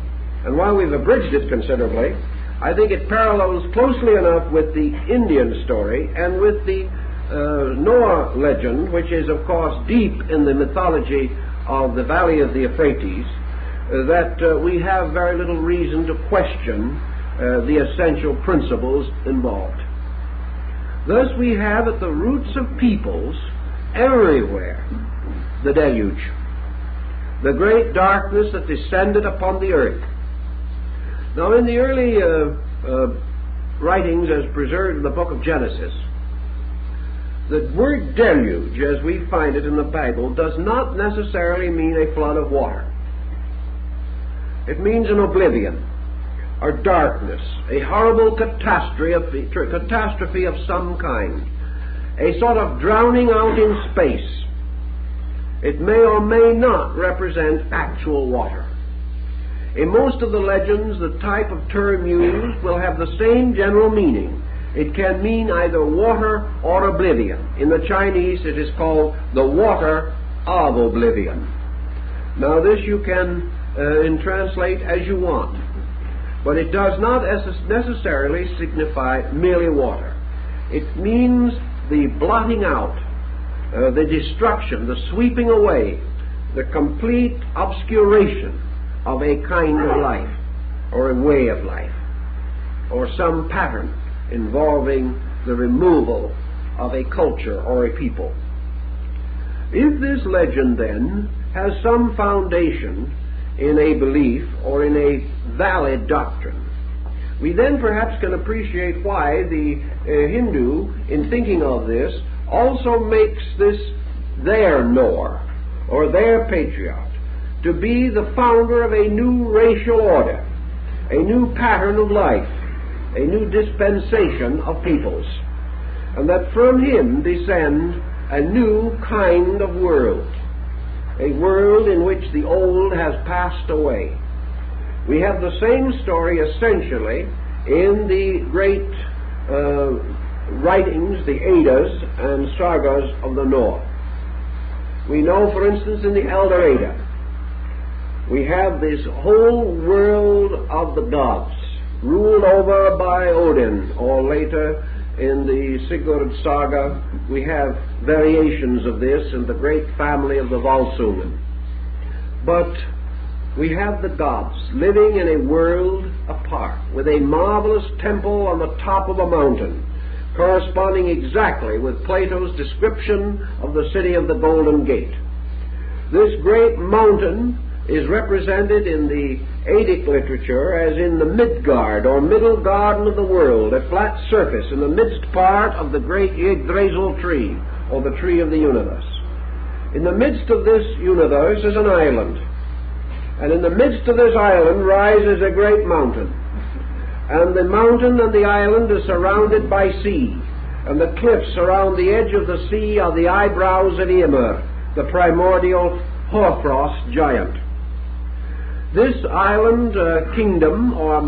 and while we've abridged it considerably, I think it parallels closely enough with the Indian story and with the Noah legend, which is, of course, deep in the mythology of the Valley of the Euphrates, that we have very little reason to question the essential principles involved. Thus we have at the roots of peoples everywhere the deluge, the great darkness that descended upon the earth. Now, in the early writings as preserved in the book of Genesis, the word deluge, as we find it in the Bible, does not necessarily mean a flood of water. It means an oblivion, or darkness, a horrible catastrophe of some kind, a sort of drowning out in space. It may or may not represent actual water. In most of the legends, the type of term used will have the same general meaning. It can mean either water or oblivion. In the Chinese, it is called the water of oblivion. Now, this you can translate as you want, but it does not necessarily signify merely water. It means the blotting out, the destruction, the sweeping away, the complete obscuration of a kind of life, or a way of life, or some pattern involving the removal of a culture or a people. If this legend then has some foundation in a belief or in a valid doctrine, we then perhaps can appreciate why the Hindu, in thinking of this, also makes this their Noah, or their patriarch, to be the founder of a new racial order, a new pattern of life, a new dispensation of peoples, and that from him descend a new kind of world, a world in which the old has passed away. We have the same story essentially in the great writings, the Eddas and sagas of the North. We know, for instance, in the Elder Edda, we have this whole world of the gods, ruled over by Odin, or later in the Sigurd saga we have variations of this in the great family of the Volsungan. But we have the gods living in a world apart, with a marvelous temple on the top of a mountain, corresponding exactly with Plato's description of the city of the Golden Gate. This great mountain is represented in the Eddic literature as in the Midgard, or middle garden of the world, a flat surface in the midst part of the great Yggdrasil tree, or the tree of the universe. In the midst of this universe is an island, and in the midst of this island rises a great mountain, and the mountain and the island are surrounded by sea, and the cliffs around the edge of the sea are the eyebrows of Ymir, the primordial hoarfrost giant. This island kingdom, or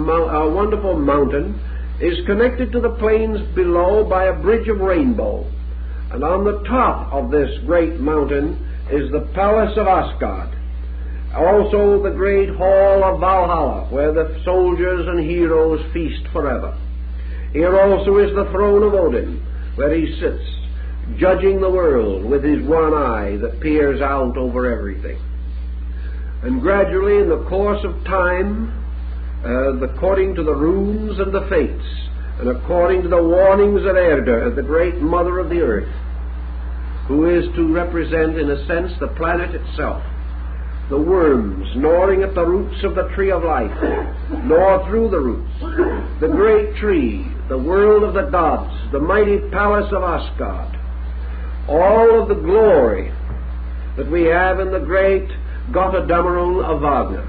wonderful mountain, is connected to the plains below by a bridge of rainbow, and on the top of this great mountain is the palace of Asgard, also the great hall of Valhalla, where the soldiers and heroes feast forever. Here also is the throne of Odin, where he sits, judging the world with his one eye that peers out over everything. And gradually, in the course of time, according to the runes and the fates, and according to the warnings of Erda, the great mother of the earth, who is to represent, in a sense, the planet itself, the worms gnawing at the roots of the tree of life, gnaw through the roots, the great tree, the world of the gods, the mighty palace of Asgard, all of the glory that we have in the great Götterdämmerung of Wagner.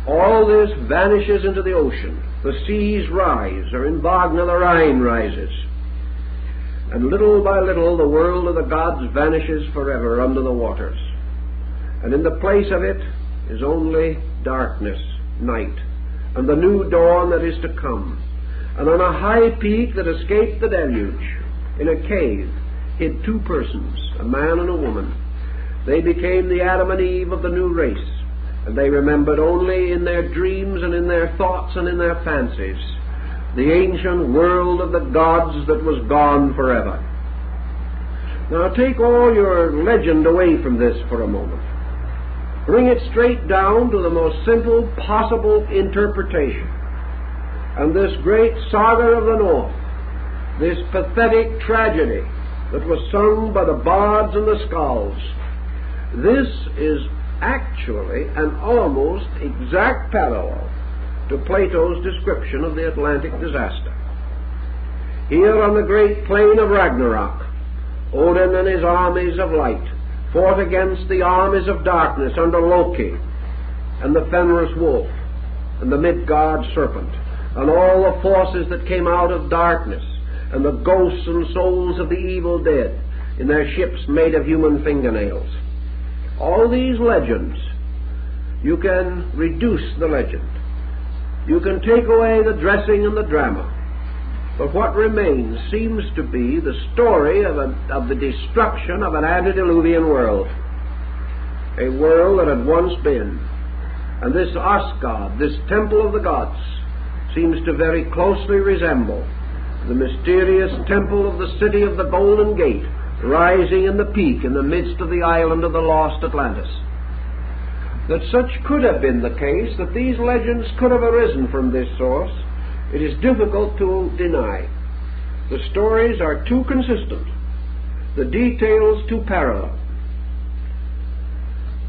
All this vanishes into the ocean. The seas rise, or in Wagner the Rhine rises. And little by little the world of the gods vanishes forever under the waters. And in the place of it is only darkness, night, and the new dawn that is to come. And on a high peak that escaped the deluge, in a cave, hid two persons, a man and a woman. They became the Adam and Eve of the new race, and they remembered only in their dreams and in their thoughts and in their fancies the ancient world of the gods that was gone forever. Now take all your legend away from this for a moment. Bring it straight down to the most simple possible interpretation. And this great saga of the North, this pathetic tragedy that was sung by the bards and the skalds, this is actually an almost exact parallel to Plato's description of the Atlantic disaster. Here on the great plain of Ragnarok, Odin and his armies of light fought against the armies of darkness under Loki and the Fenris wolf and the Midgard serpent and all the forces that came out of darkness and the ghosts and souls of the evil dead in their ships made of human fingernails. All these legends, you can reduce the legend. You can take away the dressing and the drama. But what remains seems to be the story of the destruction of an antediluvian world. A world that had once been. And this Asgard, this temple of the gods, seems to very closely resemble the mysterious temple of the city of the Golden Gate, rising in the peak in the midst of the island of the lost Atlantis. That such could have been the case, that these legends could have arisen from this source, it is difficult to deny. The stories are too consistent, the details too parallel.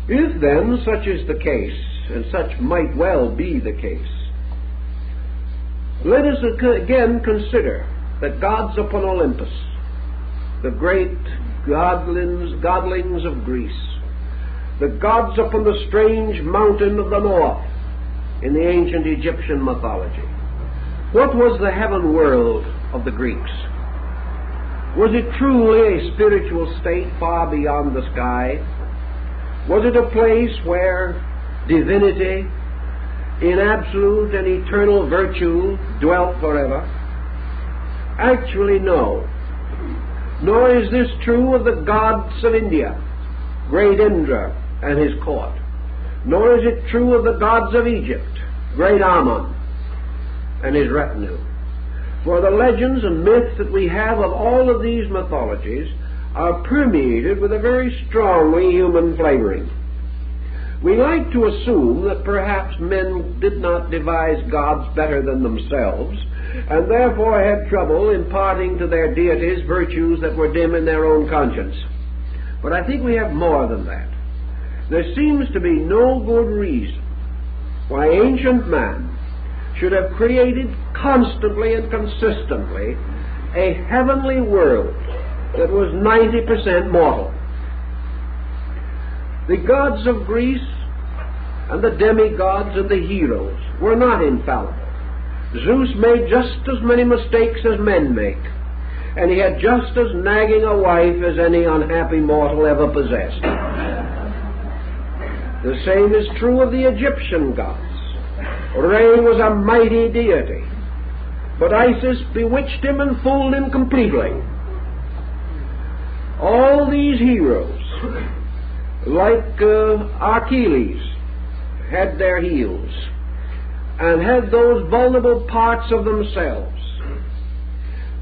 If then such is the case, and such might well be the case, let us again consider the gods upon Olympus, the great godlings of Greece, the gods upon the strange mountain of the north in the ancient Egyptian mythology. What was the heaven world of the Greeks? Was it truly a spiritual state far beyond the sky? Was it a place where divinity in absolute and eternal virtue dwelt forever? Actually, no. Nor is this true of the gods of India, great Indra and his court. Nor is it true of the gods of Egypt, great Ammon and his retinue. For the legends and myths that we have of all of these mythologies are permeated with a very strongly human flavoring. We like to assume that perhaps men did not devise gods better than themselves, and therefore had trouble imparting to their deities virtues that were dim in their own conscience. But I think we have more than that. There seems to be no good reason why ancient man should have created constantly and consistently a heavenly world that was 90% mortal. The gods of Greece and the demigods and the heroes were not infallible. Zeus made just as many mistakes as men make, and he had just as nagging a wife as any unhappy mortal ever possessed. The same is true of the Egyptian gods. Re was a mighty deity, but Isis bewitched him and fooled him completely. All these heroes, like Achilles, had their heels and had those vulnerable parts of themselves.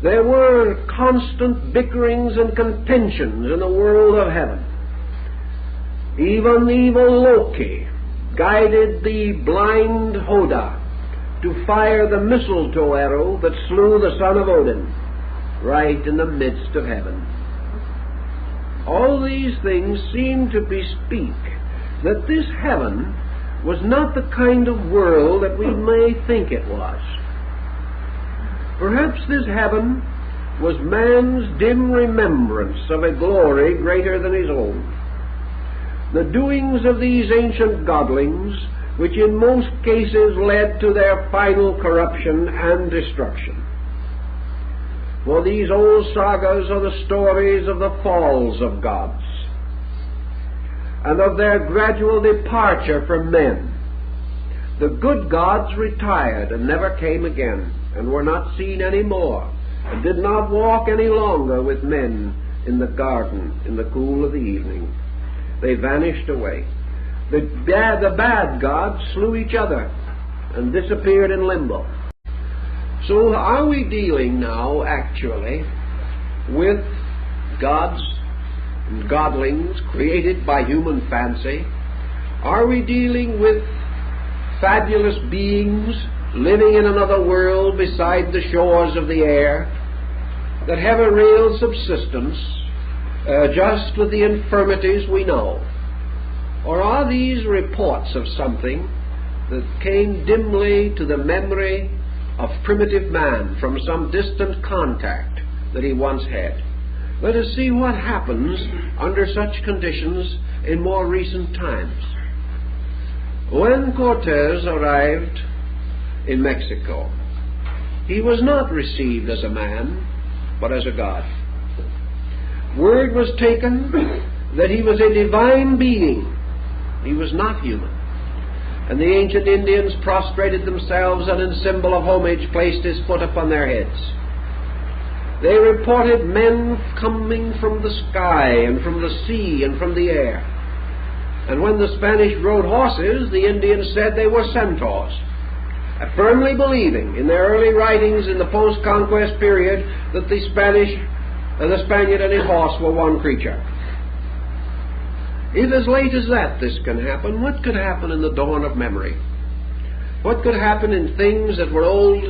There were constant bickerings and contentions in the world of heaven. Even evil Loki guided the blind Hoda to fire the mistletoe arrow that slew the son of Odin right in the midst of heaven. All these things seem to bespeak that this heaven was not the kind of world that we may think it was. Perhaps this heaven was man's dim remembrance of a glory greater than his own. The doings of these ancient godlings, which in most cases led to their final corruption and destruction. For these old sagas are the stories of the falls of gods and of their gradual departure from men. The good gods retired and never came again, and were not seen any more, and did not walk any longer with men in the garden in the cool of the evening. They vanished away. The bad gods slew each other and disappeared in limbo. So are we dealing now actually with gods and godlings created by human fancy? Are we dealing with fabulous beings living in another world beside the shores of the air that have a real subsistence just with the infirmities we know? Or are these reports of something that came dimly to the memory of primitive man from some distant contact that he once had? Let us see what happens under such conditions in more recent times. When Cortez arrived in Mexico, he was not received as a man, but as a god. Word was taken that he was a divine being. He was not human. And the ancient Indians prostrated themselves and in symbol of homage placed his foot upon their heads. They reported men coming from the sky and from the sea and from the air. And when the Spanish rode horses, the Indians said they were centaurs. firmly believing in their early writings in the post-conquest period that the Spaniard and his horse were one creature. If as late as that this can happen, what could happen in the dawn of memory? What could happen in things that were old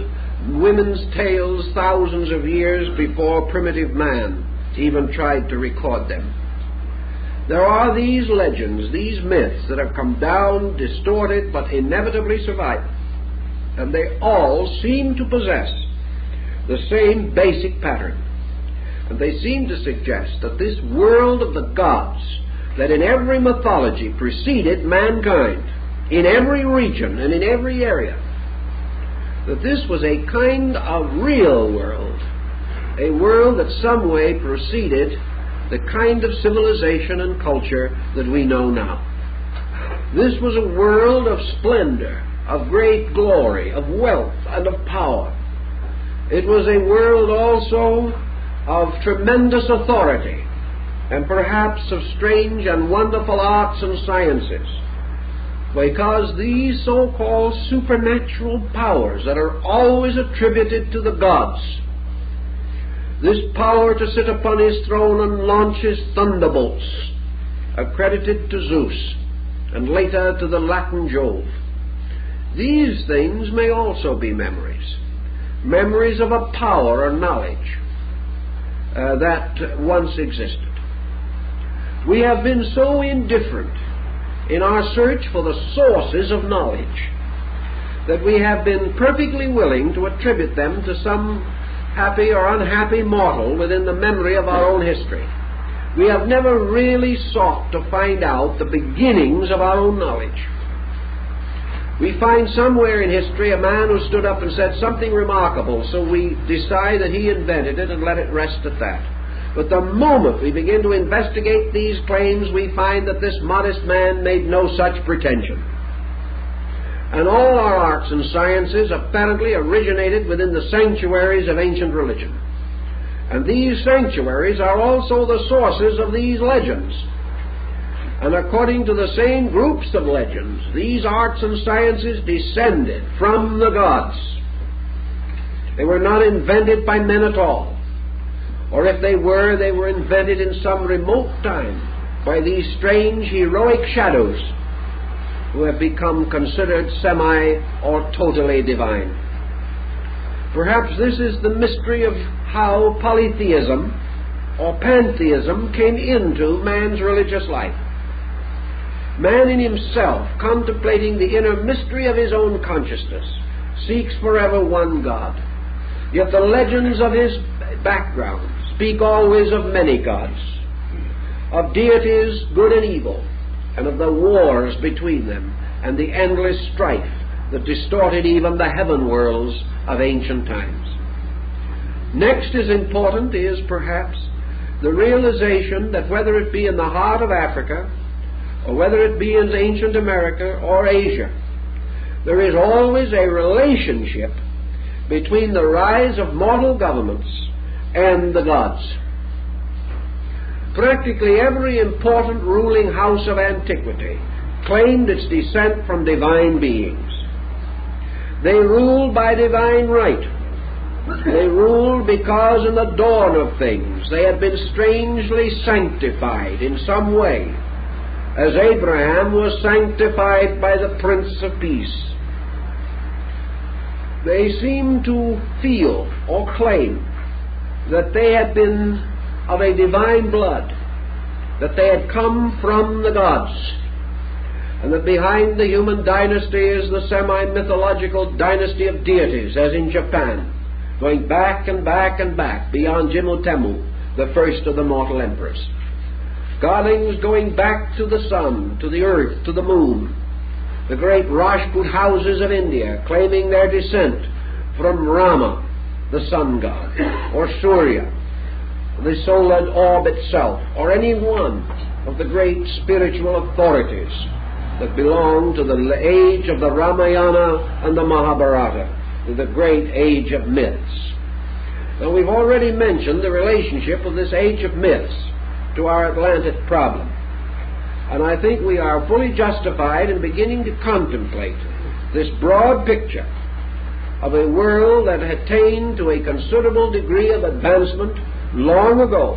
women's tales thousands of years before primitive man even tried to record them? There are these legends, these myths that have come down, distorted, but inevitably survive. And they all seem to possess the same basic pattern. And they seem to suggest that this world of the gods, that in every mythology preceded mankind, in every region and in every area, that this was a kind of real world, a world that some way preceded the kind of civilization and culture that we know now. This was a world of splendor, of great glory, of wealth and of power. It was a world also of tremendous authority, and perhaps of strange and wonderful arts and sciences, because these so-called supernatural powers that are always attributed to the gods, this power to sit upon his throne and launch his thunderbolts, accredited to Zeus and later to the Latin Jove, these things may also be memories, memories of a power or knowledge that once existed. We have been so indifferent in our search for the sources of knowledge that we have been perfectly willing to attribute them to some happy or unhappy mortal within the memory of our own history. We have never really sought to find out the beginnings of our own knowledge. We find somewhere in history a man who stood up and said something remarkable, so we decide that he invented it and let it rest at that. But the moment we begin to investigate these claims, we find that this modest man made no such pretension. And all our arts and sciences apparently originated within the sanctuaries of ancient religion. And these sanctuaries are also the sources of these legends. And according to the same groups of legends, these arts and sciences descended from the gods. They were not invented by men at all. Or if they were invented in some remote time by these strange, heroic shadows who have become considered semi or totally divine. Perhaps this is the mystery of how polytheism or pantheism came into man's religious life. Man in himself, contemplating the inner mystery of his own consciousness, seeks forever one God. Yet the legends of his background speak always of many gods, of deities good and evil, and of the wars between them, and the endless strife that distorted even the heaven worlds of ancient times. Next as important is perhaps the realization that whether it be in the heart of Africa, or whether it be in ancient America or Asia, there is always a relationship between the rise of mortal governments and the gods. Practically every important ruling house of antiquity claimed its descent from divine beings. They ruled by divine right. They ruled because in the dawn of things they had been strangely sanctified in some way, as Abraham was sanctified by the Prince of Peace. They seem to feel or claim that they had been of a divine blood, that they had come from the gods, and that behind the human dynasty is the semi-mythological dynasty of deities, as in Japan, going back and back and back beyond Jimmu-Temu, the first of the mortal emperors. Godlings going back to the sun, to the earth, to the moon. The great Rajput houses of India claiming their descent from Rama, the sun god, or Surya, the solar orb itself, or any one of the great spiritual authorities that belong to the age of the Ramayana and the Mahabharata, the great age of myths. Now, we've already mentioned the relationship of this age of myths to our Atlantic problem, and I think we are fully justified in beginning to contemplate this broad picture of a world that had attained to a considerable degree of advancement long ago,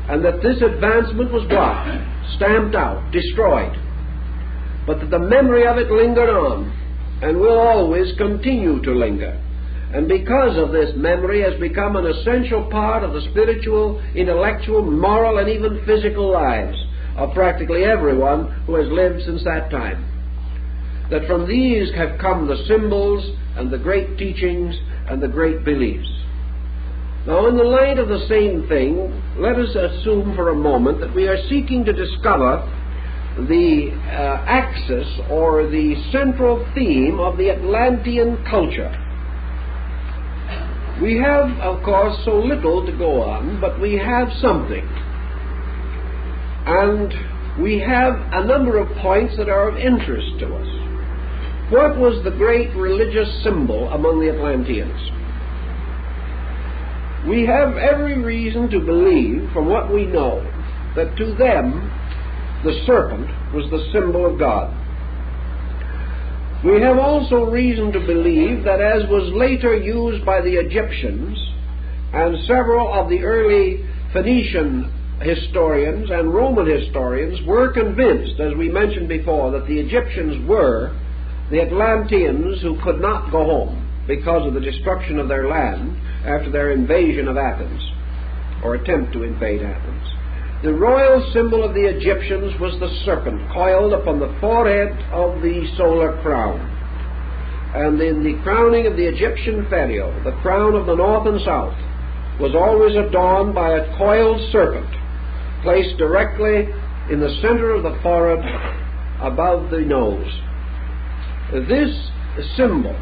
and that this advancement was blocked, stamped out, destroyed, but that the memory of it lingered on and will always continue to linger, and because of this memory has become an essential part of the spiritual, intellectual, moral, and even physical lives of practically everyone who has lived since that time. That from these have come the symbols and the great teachings and the great beliefs. Now, in the light of the same thing, let us assume for a moment that we are seeking to discover the axis or the central theme of the Atlantean culture. We have, of course, so little to go on, but we have something. And we have a number of points that are of interest to us. What was the great religious symbol among the Atlanteans? We have every reason to believe, from what we know, that to them the serpent was the symbol of God. We have also reason to believe that, as was later used by the Egyptians, and several of the early Phoenician historians and Roman historians were convinced, as we mentioned before, that the Egyptians were the Atlanteans who could not go home because of the destruction of their land after their invasion of Athens, or attempt to invade Athens. The royal symbol of the Egyptians was the serpent coiled upon the forehead of the solar crown. And in the crowning of the Egyptian pharaoh, the crown of the north and south was always adorned by a coiled serpent placed directly in the center of the forehead above the nose. This symbol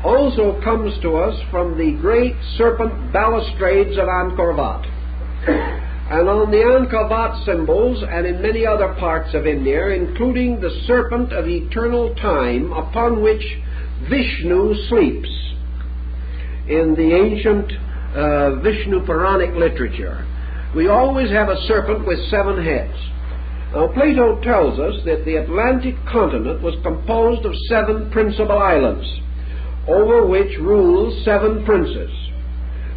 also comes to us from the great serpent balustrades of Angkor Wat. And on the Angkor Wat symbols, and in many other parts of India, including the serpent of eternal time upon which Vishnu sleeps in the ancient Vishnu Puranic literature, we always have a serpent with 7 heads. Now, Plato tells us that the Atlantic continent was composed of 7 principal islands, over which ruled 7 princes.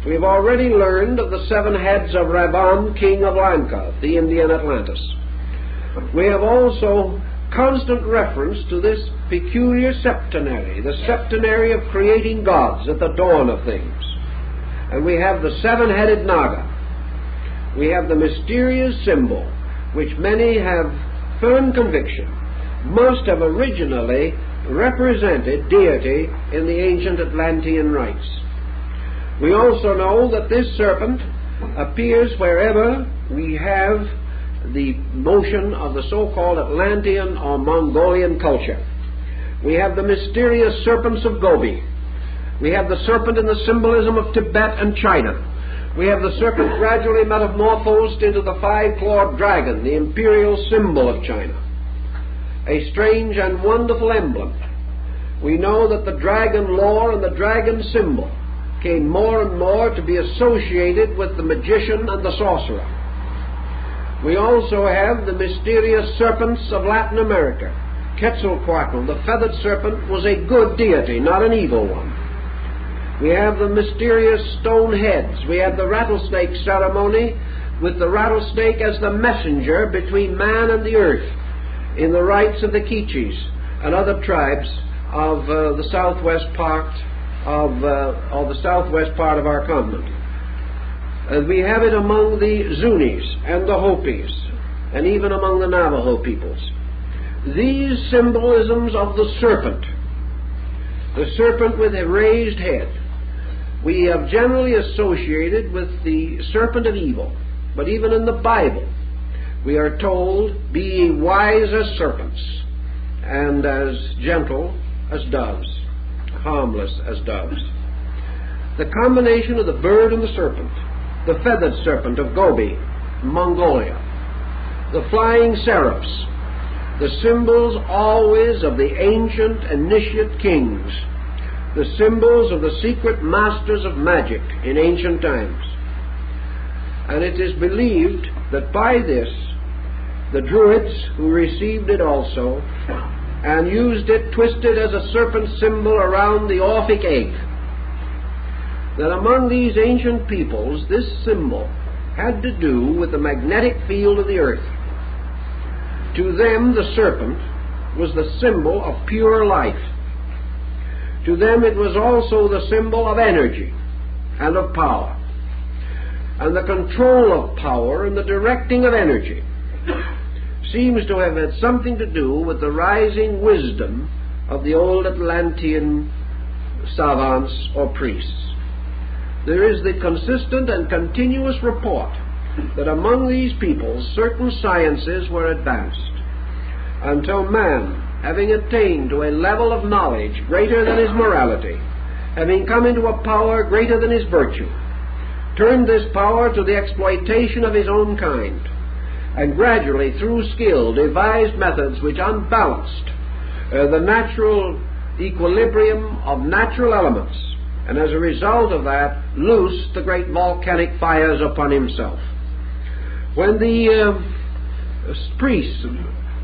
We have already learned of the 7 heads of Ravan, king of Lanka, the Indian Atlantis. We have also constant reference to this peculiar septenary, the septenary of creating gods at the dawn of things. And we have the 7-headed Naga. We have the mysterious symbol, which many have firm conviction must have originally represented deity in the ancient Atlantean rites. We also know that this serpent appears wherever we have the motion of the so-called Atlantean or Mongolian culture. We have the mysterious serpents of Gobi. We have the serpent in the symbolism of Tibet and China. We have the serpent gradually metamorphosed into the 5-clawed dragon, the imperial symbol of China. A strange and wonderful emblem. We know that the dragon lore and the dragon symbol came more and more to be associated with the magician and the sorcerer. We also have the mysterious serpents of Latin America. Quetzalcoatl, the feathered serpent, was a good deity, not an evil one. We have the mysterious stone heads. We have the rattlesnake ceremony, with the rattlesnake as the messenger between man and the earth in the rites of the Quiches and other tribes of the southwest part of our continent. We have it among the Zunis and the Hopis, and even among the Navajo peoples. These symbolisms of the serpent with a raised head, we have generally associated with the serpent of evil. But even in the Bible, we are told, "Be ye wise as serpents, and as gentle as doves, harmless as doves." The combination of the bird and the serpent, the feathered serpent of Gobi, Mongolia, the flying seraphs, the symbols always of the ancient initiate kings, the symbols of the secret masters of magic in ancient times. And it is believed that by this, the Druids, who received it also, and used it twisted as a serpent symbol around the Orphic egg. That among these ancient peoples, this symbol had to do with the magnetic field of the earth. To them, the serpent was the symbol of pure life. To them, it was also the symbol of energy and of power. And the control of power and the directing of energy seems to have had something to do with the rising wisdom of the old Atlantean savants or priests. There is the consistent and continuous report that among these peoples certain sciences were advanced, until man, having attained to a level of knowledge greater than his morality, having come into a power greater than his virtue, turned this power to the exploitation of his own kind, and gradually, through skill, devised methods which unbalanced the natural equilibrium of natural elements, and as a result of that, loosed the great volcanic fires upon himself. When the priests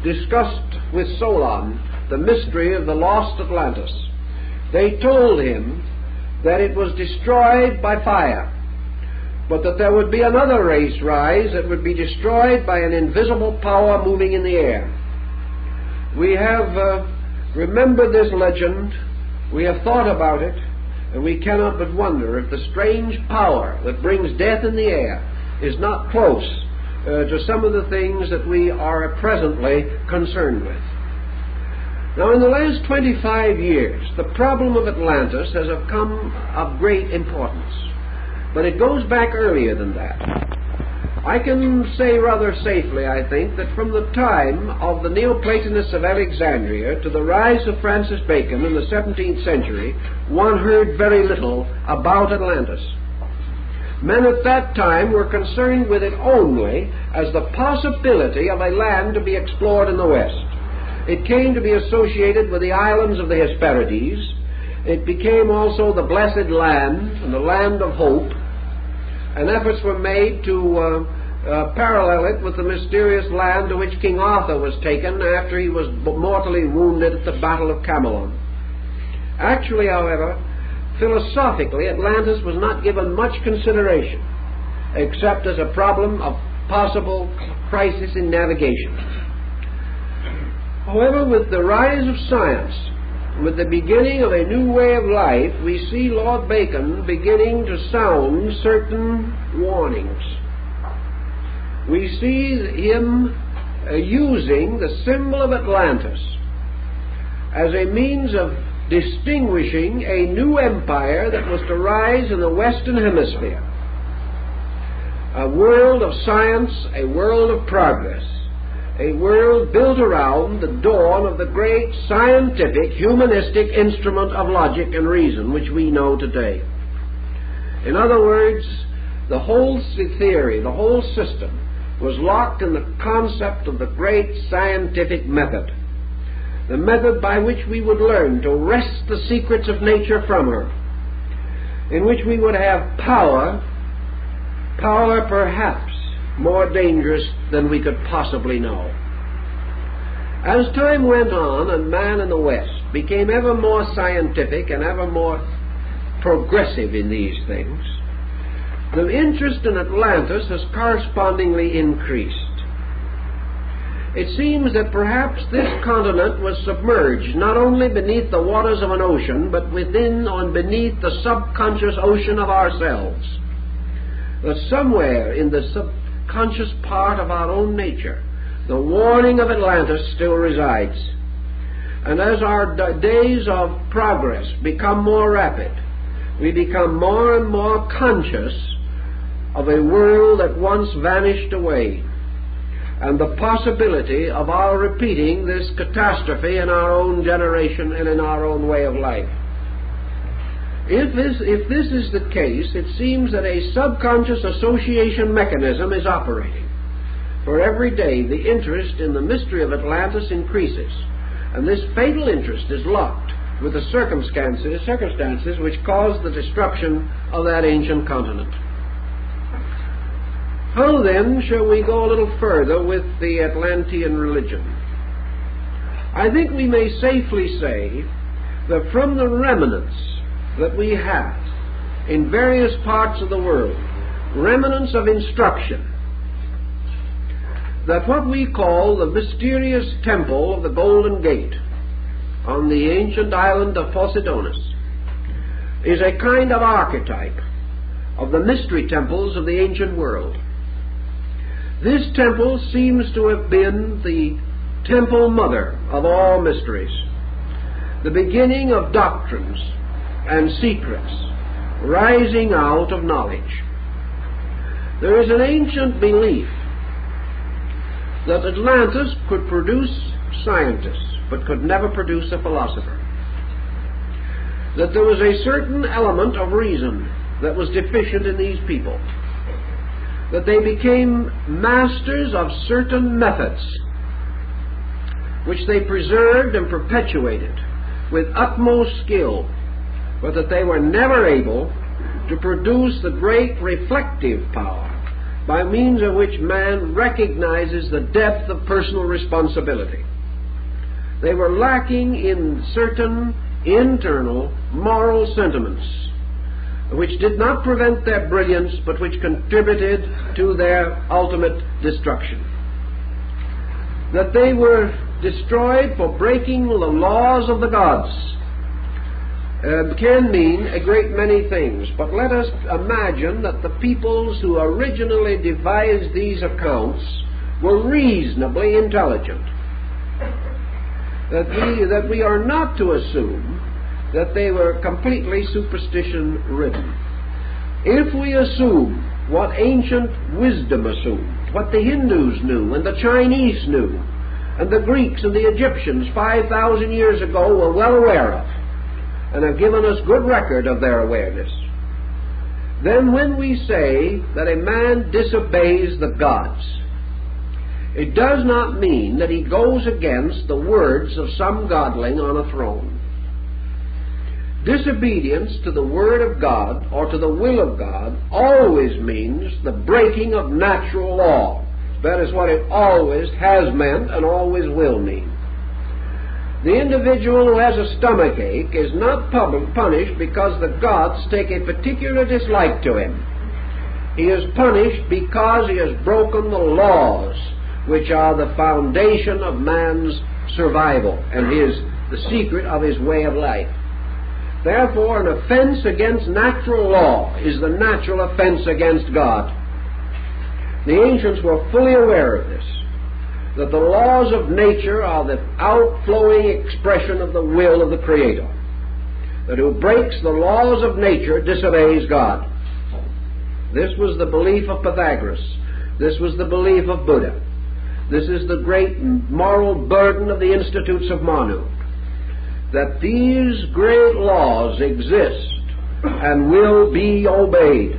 discussed with Solon the mystery of the lost Atlantis, they told him that it was destroyed by fire, but that there would be another race rise that would be destroyed by an invisible power moving in the air. We have remembered this legend, we have thought about it, and we cannot but wonder if the strange power that brings death in the air is not close to some of the things that we are presently concerned with. Now, in the last 25 years, the problem of Atlantis has come of great importance. But it goes back earlier than that. I can say rather safely, I think, that from the time of the Neoplatonists of Alexandria to the rise of Francis Bacon in the 17th century, one heard very little about Atlantis. Men at that time were concerned with it only as the possibility of a land to be explored in the West. It came to be associated with the islands of the Hesperides. It became also the blessed land and the land of hope, and efforts were made to parallel it with the mysterious land to which King Arthur was taken after he was mortally wounded at the Battle of Camelon. Actually, however, philosophically, Atlantis was not given much consideration, except as a problem of possible crisis in navigation. However, with the rise of science, with the beginning of a new way of life, we see Lord Bacon beginning to sound certain warnings. We see him using the symbol of Atlantis as a means of distinguishing a new empire that was to rise in the Western Hemisphere. A world of science, a world of progress, a world built around the dawn of the great scientific, humanistic instrument of logic and reason which we know today. In other words, the whole theory, the whole system, was locked in the concept of the great scientific method, the method by which we would learn to wrest the secrets of nature from her, in which we would have power perhaps more dangerous than we could possibly know. As time went on and man in the West became ever more scientific and ever more progressive in these things, the interest in Atlantis has correspondingly increased. It seems that perhaps this continent was submerged not only beneath the waters of an ocean, but within or beneath the subconscious ocean of ourselves. That somewhere in the subconscious part of our own nature, the warning of Atlantis still resides. And as our days of progress become more rapid, we become more and more conscious of a world that once vanished away, and the possibility of our repeating this catastrophe in our own generation and in our own way of life. If this is the case, it seems that a subconscious association mechanism is operating. For every day the interest in the mystery of Atlantis increases, and this fatal interest is locked with the circumstances which caused the destruction of that ancient continent. How then shall we go a little further with the Atlantean religion? I think we may safely say that from the remnants that we have in various parts of the world, remnants of instruction, that what we call the mysterious temple of the Golden Gate on the ancient island of Poseidonis is a kind of archetype of the mystery temples of the ancient world. This temple seems to have been the temple mother of all mysteries, the beginning of doctrines and secrets rising out of knowledge. There is an ancient belief that Atlantis could produce scientists, but could never produce a philosopher. That there was a certain element of reason that was deficient in these people. That they became masters of certain methods, which they preserved and perpetuated with utmost skill, but that they were never able to produce the great reflective power by means of which man recognizes the depth of personal responsibility. They were lacking in certain internal moral sentiments, which did not prevent their brilliance, but which contributed to their ultimate destruction. That they were destroyed for breaking the laws of the gods can mean a great many things, but let us imagine that the peoples who originally devised these accounts were reasonably intelligent. That we are not to assume that they were completely superstition-ridden. If we assume what ancient wisdom assumed, what the Hindus knew and the Chinese knew, and the Greeks and the Egyptians 5,000 years ago were well aware of, and have given us good record of their awareness, then when we say that a man disobeys the gods, it does not mean that he goes against the words of some godling on a throne. Disobedience to the Word of God or to the will of God always means the breaking of natural law. That is what it always has meant and always will mean. The individual who has a stomach ache is not punished because the gods take a particular dislike to him. He is punished because he has broken the laws which are the foundation of man's survival and the secret of his way of life. Therefore, an offense against natural law is the natural offense against God. The ancients were fully aware of this, that the laws of nature are the outflowing expression of the will of the Creator. That who breaks the laws of nature disobeys God. This was the belief of Pythagoras. This was the belief of Buddha. This is the great moral burden of the Institutes of Manu. That these great laws exist and will be obeyed.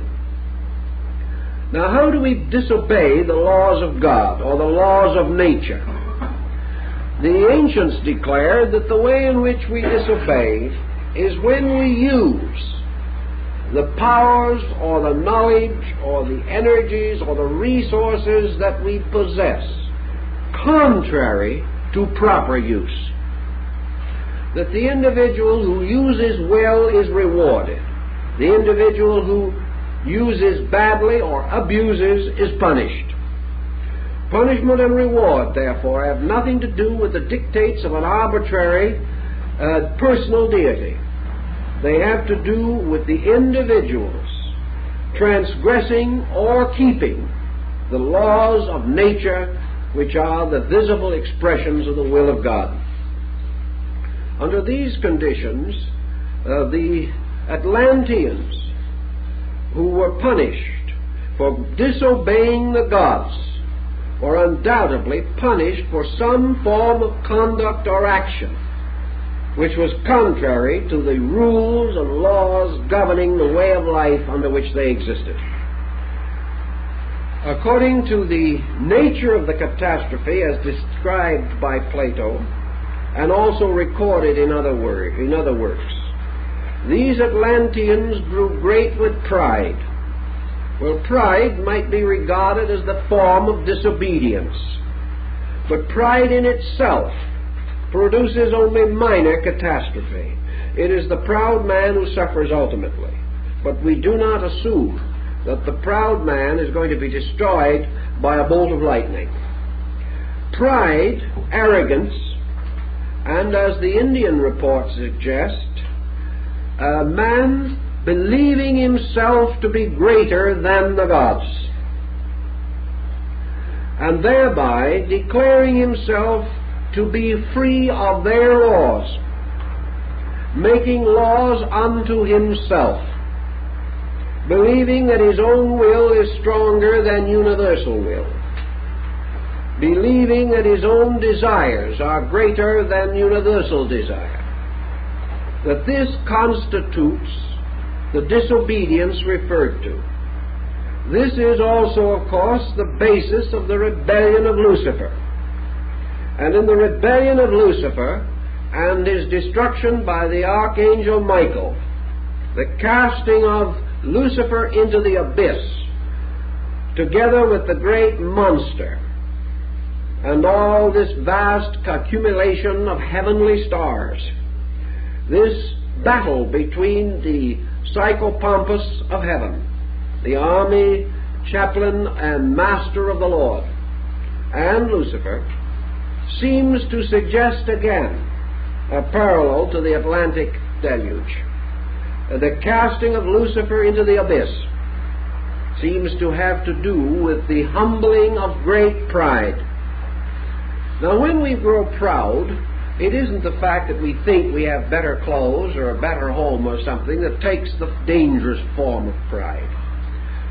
Now, how do we disobey the laws of God or the laws of nature? The ancients declared that the way in which we disobey is when we use the powers or the knowledge or the energies or the resources that we possess contrary to proper use. That the individual who uses well is rewarded. The individual who uses badly or abuses is punished. Punishment and reward, therefore, have nothing to do with the dictates of an arbitrary personal deity. They have to do with the individuals transgressing or keeping the laws of nature, which are the visible expressions of the will of God. Under these conditions, the Atlanteans, who were punished for disobeying the gods, were undoubtedly punished for some form of conduct or action which was contrary to the rules and laws governing the way of life under which they existed. According to the nature of the catastrophe as described by Plato and also recorded in other works, these Atlanteans grew great with pride. Well, pride might be regarded as the form of disobedience, but pride in itself produces only minor catastrophe. It is the proud man who suffers ultimately. But we do not assume that the proud man is going to be destroyed by a bolt of lightning. Pride, arrogance, and as the Indian reports suggest, a man believing himself to be greater than the gods, and thereby declaring himself to be free of their laws, making laws unto himself, believing that his own will is stronger than universal will, believing that his own desires are greater than universal desire, that this constitutes the disobedience referred to. This is also, of course, the basis of the rebellion of Lucifer. And in the rebellion of Lucifer and his destruction by the archangel Michael, the casting of Lucifer into the abyss, together with the great monster, and all this vast accumulation of heavenly stars, this battle between the psychopompus of heaven, the army, chaplain, and master of the Lord, and Lucifer, seems to suggest again a parallel to the Atlantic deluge. The casting of Lucifer into the abyss seems to have to do with the humbling of great pride. Now, when we grow proud, it isn't the fact that we think we have better clothes or a better home or something that takes the dangerous form of pride.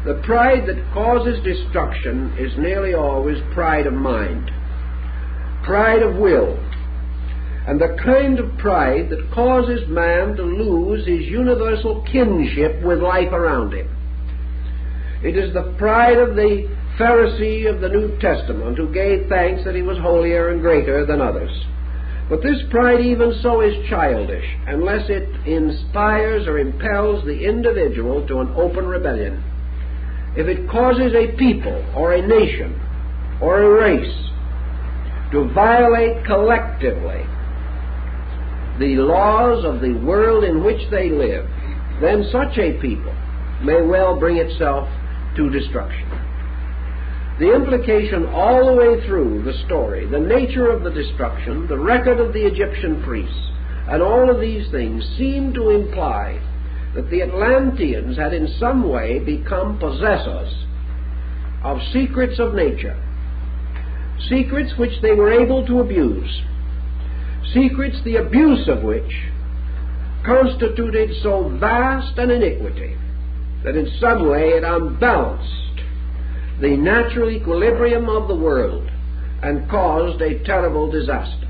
The pride that causes destruction is nearly always pride of mind, pride of will, and the kind of pride that causes man to lose his universal kinship with life around him. It is the pride of the Pharisee of the New Testament who gave thanks that he was holier and greater than others. But this pride even so is childish unless it inspires or impels the individual to an open rebellion. If it causes a people or a nation or a race to violate collectively the laws of the world in which they live, then such a people may well bring itself to destruction. The implication all the way through the story, the nature of the destruction, the record of the Egyptian priests, and all of these things seem to imply that the Atlanteans had in some way become possessors of secrets of nature, secrets which they were able to abuse, secrets the abuse of which constituted so vast an iniquity that in some way it unbalanced the natural equilibrium of the world and caused a terrible disaster.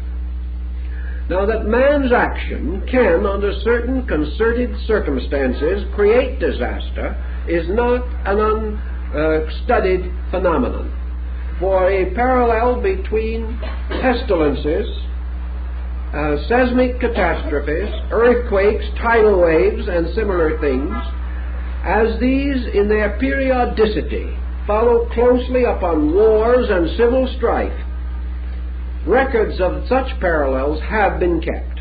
Now, that man's action can, under certain concerted circumstances, create disaster is not an unstudied phenomenon. For a parallel between pestilences, seismic catastrophes, earthquakes, tidal waves, and similar things, as these in their periodicity follow closely upon wars and civil strife, records of such parallels have been kept.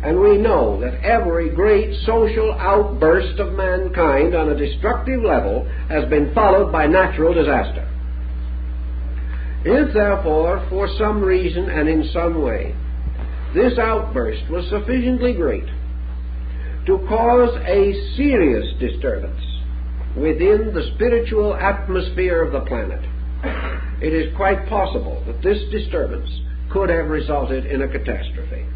And we know that every great social outburst of mankind on a destructive level has been followed by natural disaster. If, therefore, for some reason and in some way, this outburst was sufficiently great to cause a serious disturbance within the spiritual atmosphere of the planet, it is quite possible that this disturbance could have resulted in a catastrophe.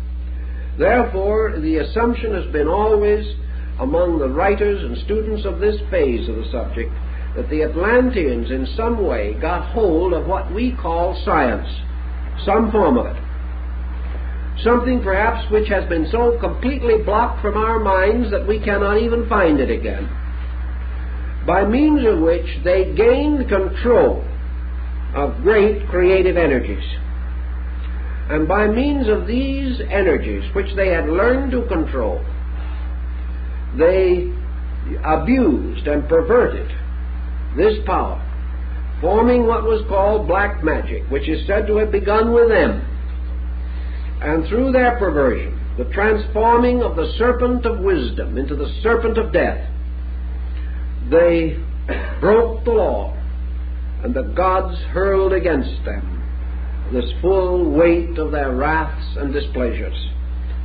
Therefore, the assumption has been always among the writers and students of this phase of the subject that the Atlanteans in some way got hold of what we call science, some form of it. Something perhaps which has been so completely blocked from our minds that we cannot even find it again, by means of which they gained control of great creative energies. And by means of these energies, which they had learned to control, they abused and perverted this power, forming what was called black magic, which is said to have begun with them. and through their perversion, the transforming of the serpent of wisdom into the serpent of death, they broke the law, and the gods hurled against them this full weight of their wraths and displeasures,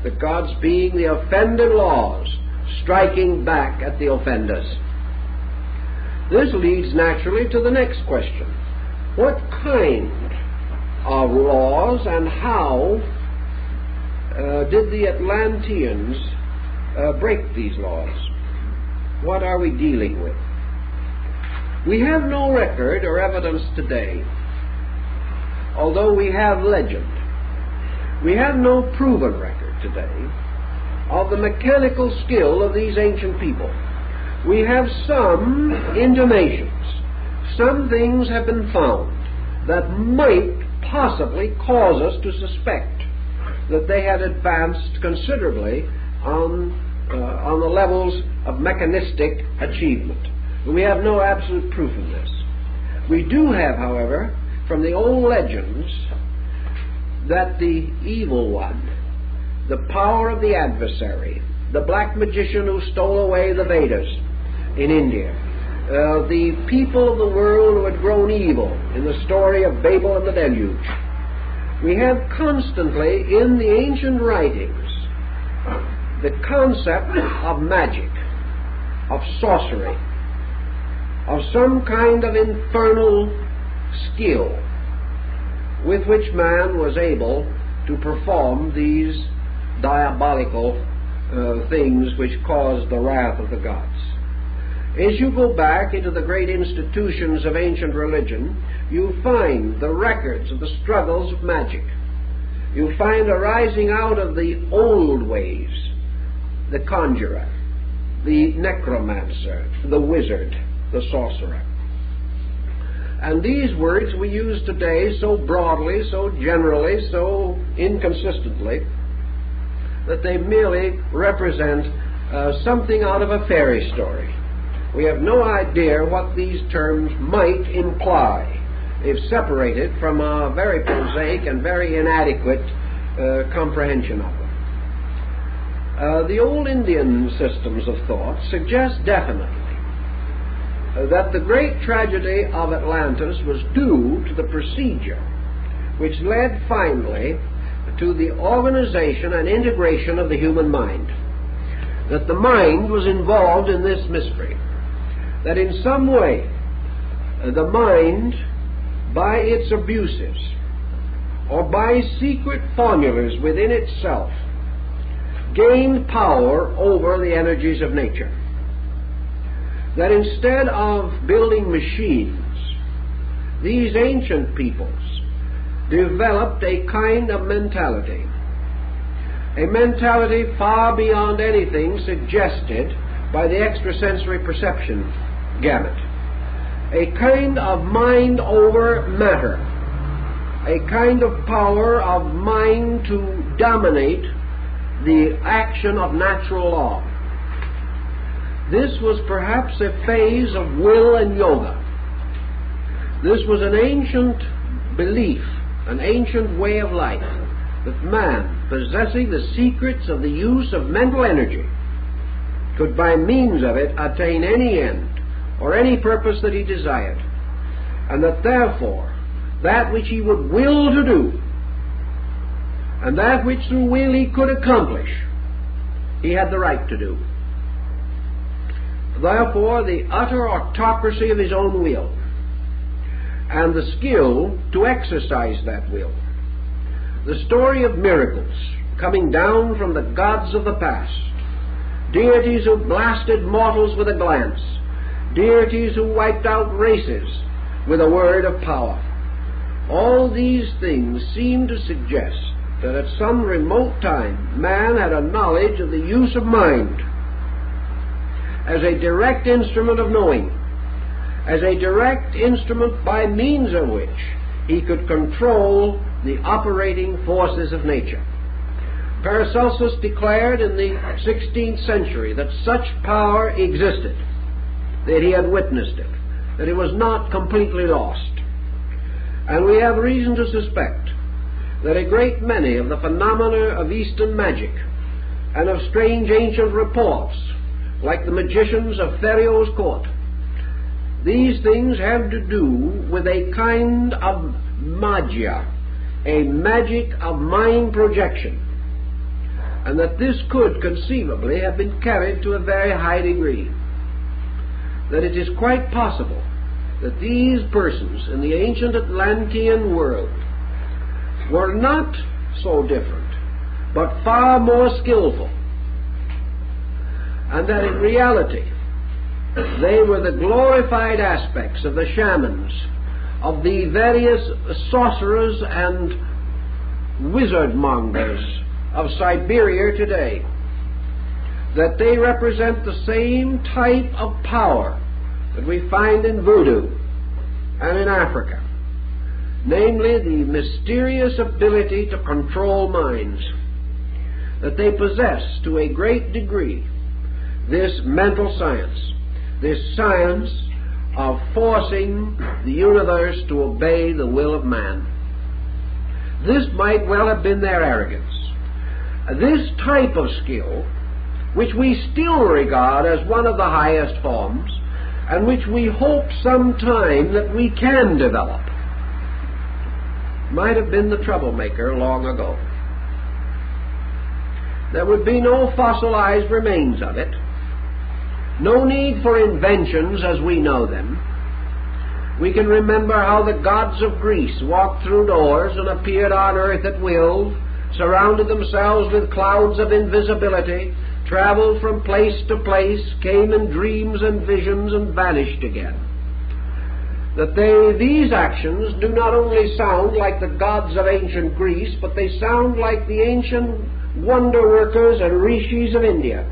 the gods being the offended laws, striking back at the offenders. This leads naturally to the next question. What kind of laws and how did the Atlanteans break these laws? What are we dealing with? We have no record or evidence today, although we have legend. We have no proven record today of the mechanical skill of these ancient people. We have some intimations. Some things have been found that might possibly cause us to suspect that they had advanced considerably on the levels of mechanistic achievement. We have no absolute proof of this. We do have, however, from the old legends, that the evil one, the power of the adversary, the black magician who stole away the Vedas in India, the people of the world who had grown evil in the story of Babel and the deluge. We have constantly in the ancient writings the concept of magic, of sorcery, of some kind of infernal skill with which man was able to perform these diabolical things which caused the wrath of the gods. As you go back into the great institutions of ancient religion, you find the records of the struggles of magic. You find arising out of the old ways the conjurer, the necromancer, the wizard, the sorcerer. And these words we use today so broadly, so generally, so inconsistently, that they merely represent something out of a fairy story. We have no idea what these terms might imply if separated from a very prosaic and very inadequate comprehension of them. The old Indian systems of thought suggest definitely that the great tragedy of Atlantis was due to the procedure which led finally to the organization and integration of the human mind. That the mind was involved in this mystery. That in some way the mind, by its abuses or by secret formulas within itself, gained power over the energies of nature. That instead of building machines, these ancient peoples developed a kind of mentality, a mentality far beyond anything suggested by the extrasensory perception gamut, a kind of mind over matter, a kind of power of mind to dominate the action of natural law. This was perhaps a phase of will and yoga. This was an ancient belief, an ancient way of life, that man, possessing the secrets of the use of mental energy, could by means of it attain any end or any purpose that he desired, and that therefore that which he would will to do, and that which through will he could accomplish, he had the right to do. Therefore, the utter autocracy of his own will, and the skill to exercise that will. The story of miracles coming down from the gods of the past, deities who blasted mortals with a glance, deities who wiped out races with a word of power. All these things seem to suggest that at some remote time man had a knowledge of the use of mind as a direct instrument of knowing, as a direct instrument by means of which he could control the operating forces of nature. Paracelsus declared in the 16th century that such power existed, that he had witnessed it, that it was not completely lost. And we have reason to suspect that a great many of the phenomena of Eastern magic and of strange ancient reports, like the magicians of Pharaoh's court, these things have to do with a kind of magia, a magic of mind projection, and that this could conceivably have been carried to a very high degree. That it is quite possible that these persons in the ancient Atlantean world were not so different, but far more skillful, and that in reality they were the glorified aspects of the shamans, of the various sorcerers and wizard mongers of Siberia today, that they represent the same type of power that we find in voodoo and in Africa, namely the mysterious ability to control minds, that they possess to a great degree this mental science, this science of forcing the universe to obey the will of man. This might well have been their arrogance. This type of skill, which we still regard as one of the highest forms, and which we hope sometime that we can develop, might have been the troublemaker long ago. There would be no fossilized remains of it, no need for inventions as we know them. We can remember how the gods of Greece walked through doors and appeared on earth at will, surrounded themselves with clouds of invisibility, traveled from place to place, came in dreams and visions, and vanished again. That these actions do not only sound like the gods of ancient Greece, but they sound like the ancient wonder workers and rishis of India.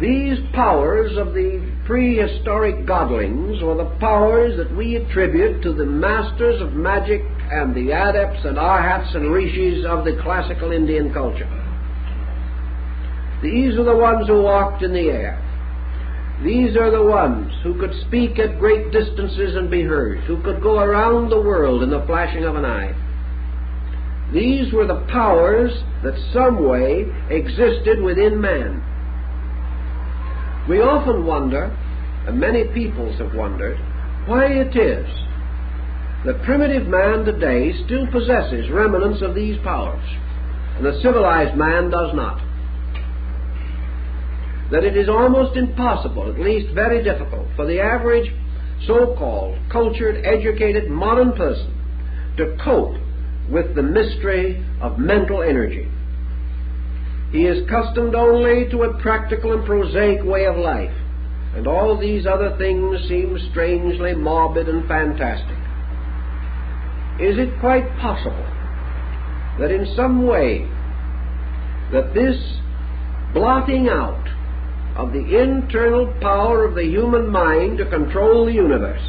These powers of the prehistoric godlings were the powers that we attribute to the masters of magic and the adepts and arhats and rishis of the classical Indian culture. These are the ones who walked in the air. These are the ones who could speak at great distances and be heard, who could go around the world in the flashing of an eye. These were the powers that some way existed within man. We often wonder, and many peoples have wondered, why it is that primitive man today still possesses remnants of these powers, and the civilized man does not. That it is almost impossible, at least very difficult, for the average so-called cultured, educated, modern person to cope with the mystery of mental energy. He is accustomed only to a practical and prosaic way of life, and all these other things seem strangely morbid and fantastic. Is it quite possible that in some way that this blotting out of the internal power of the human mind to control the universe,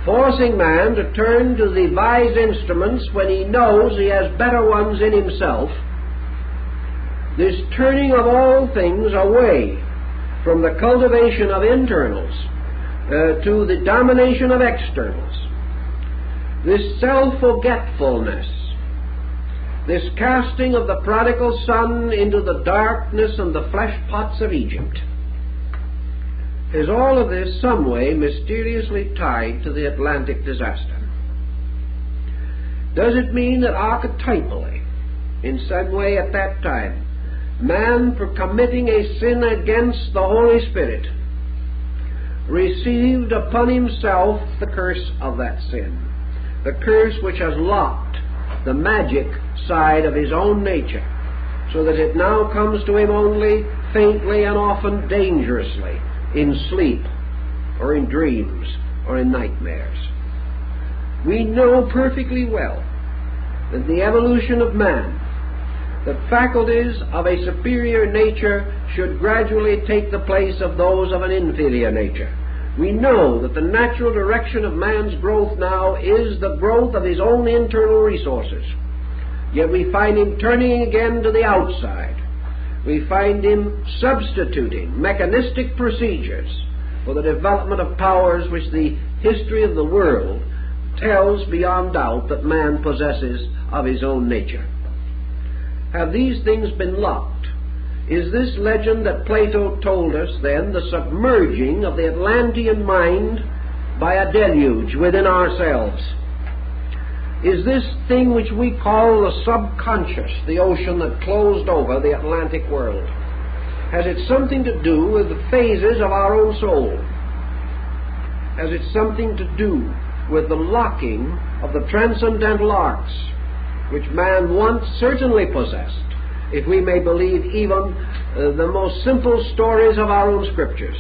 forcing man to turn to devise instruments when he knows he has better ones in himself, this turning of all things away from the cultivation of internals to the domination of externals, this self-forgetfulness, this casting of the prodigal son into the darkness and the flesh pots of Egypt, is all of this some way mysteriously tied to the Atlantic disaster? Does it mean that archetypally, in some way at that time, man, for committing a sin against the Holy Spirit, received upon himself the curse of that sin, the curse which has locked the magic side of his own nature, so that it now comes to him only faintly and often dangerously in sleep or in dreams or in nightmares? We know perfectly well that the evolution of man, that faculties of a superior nature should gradually take the place of those of an inferior nature. We know that the natural direction of man's growth now is the growth of his own internal resources. Yet we find him turning again to the outside. We find him substituting mechanistic procedures for the development of powers which the history of the world tells beyond doubt that man possesses of his own nature. Have these things been locked? Is this legend that Plato told us, then, the submerging of the Atlantean mind by a deluge within ourselves? Is this thing which we call the subconscious, the ocean that closed over the Atlantic world, has it something to do with the phases of our own soul? Has it something to do with the locking of the transcendental arts which man once certainly possessed, if we may believe even the most simple stories of our own scriptures?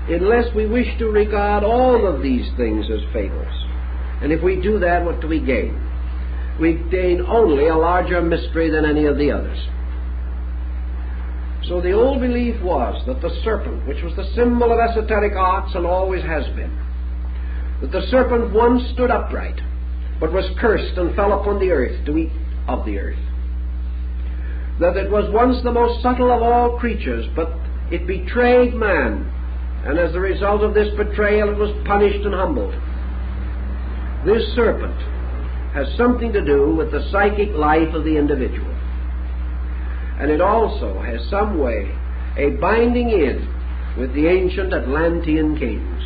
Unless we wish to regard all of these things as fables. And if we do that, what do we gain? We gain only a larger mystery than any of the others. So the old belief was that the serpent, which was the symbol of esoteric arts and always has been, that the serpent once stood upright, but was cursed and fell upon the earth to eat of the earth. That it was once the most subtle of all creatures, but it betrayed man, and as a result of this betrayal it was punished and humbled. This serpent has something to do with the psychic life of the individual. And it also has some way a binding in with the ancient Atlantean kings.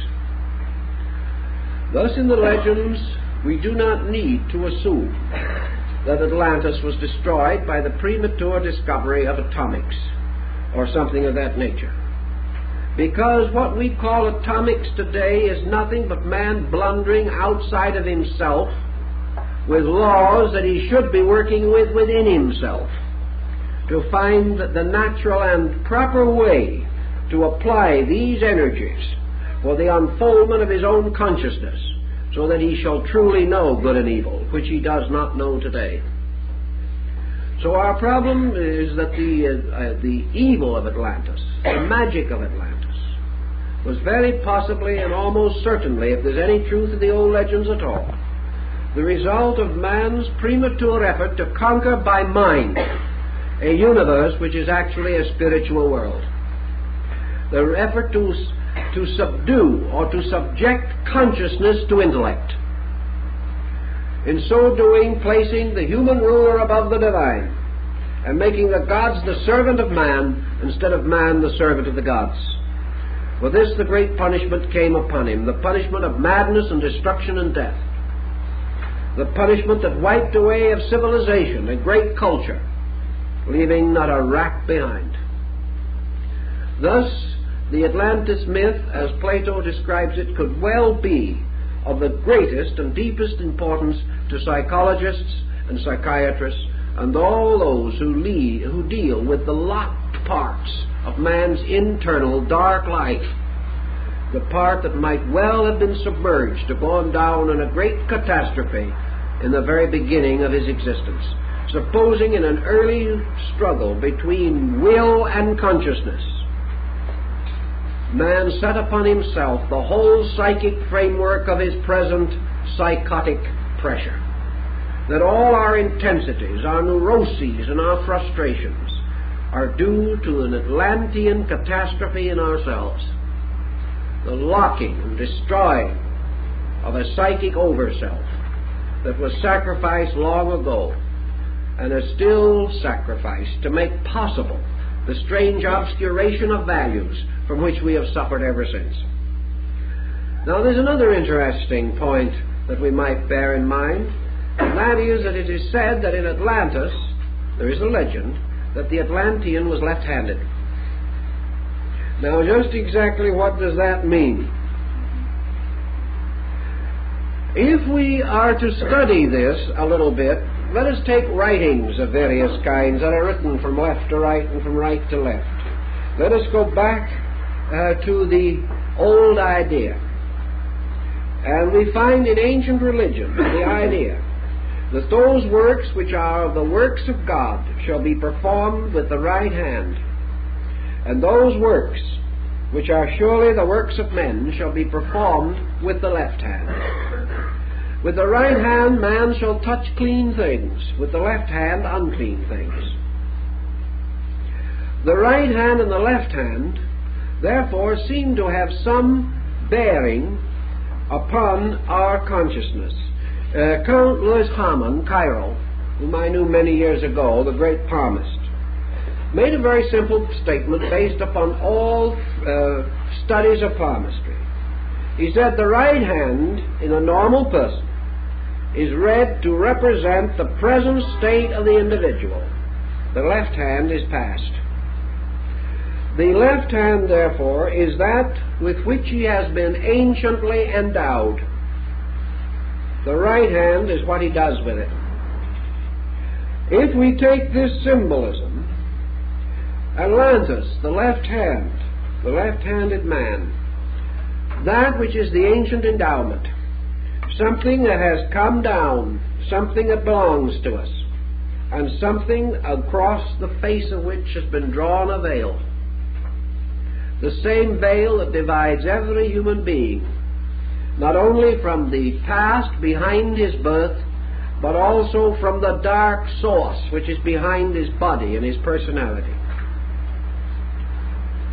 Thus in the legends we do not need to assume that Atlantis was destroyed by the premature discovery of atomics or something of that nature. Because what we call atomics today is nothing but man blundering outside of himself with laws that he should be working with within himself to find the natural and proper way to apply these energies for the unfoldment of his own consciousness, so that he shall truly know good and evil, which he does not know today. So our problem is that the evil of Atlantis, the magic of Atlantis, was very possibly and almost certainly, if there's any truth in the old legends at all, the result of man's premature effort to conquer by mind a universe which is actually a spiritual world. The effort to subdue or to subject consciousness to intellect. In so doing, placing the human ruler above the divine and making the gods the servant of man instead of man the servant of the gods. For this the great punishment came upon him, the punishment of madness and destruction and death, the punishment that wiped away of civilization and great culture, leaving not a rack behind. Thus, the Atlantis myth, as Plato describes it, could well be of the greatest and deepest importance to psychologists and psychiatrists and all those who deal with the locked parts of man's internal dark life, the part that might well have been submerged or gone down in a great catastrophe in the very beginning of his existence. Supposing in an early struggle between will and consciousness, man set upon himself the whole psychic framework of his present psychotic pressure, that all our intensities, our neuroses, and our frustrations are due to an Atlantean catastrophe in ourselves, the locking and destroying of a psychic overself that was sacrificed long ago and is still sacrificed to make possible the strange obscuration of values from which we have suffered ever since. Now there's another interesting point that we might bear in mind, and that is that it is said that in Atlantis, there is a legend, that the Atlantean was left-handed. Now just exactly what does that mean? If we are to study this a little bit, let us take writings of various kinds that are written from left to right and from right to left. Let us go back to the old idea. And we find in ancient religion the idea that those works which are the works of God shall be performed with the right hand, and those works which are surely the works of men shall be performed with the left hand. With the right hand man shall touch clean things, with the left hand unclean things. The right hand and the left hand therefore seem to have some bearing upon our consciousness. Count Louis Hamann, Cairo, whom I knew many years ago, the great palmist, made a very simple statement based upon all studies of palmistry. He said the right hand in a normal person is read to represent the present state of the individual. The left hand is past. The left hand, therefore, is that with which he has been anciently endowed. The right hand is what he does with it. If we take this symbolism, Atlantis, the left-handed man, that which is the ancient endowment, something that has come down, something that belongs to us, and something across the face of which has been drawn a veil. The same veil that divides every human being, not only from the past behind his birth, but also from the dark source which is behind his body and his personality.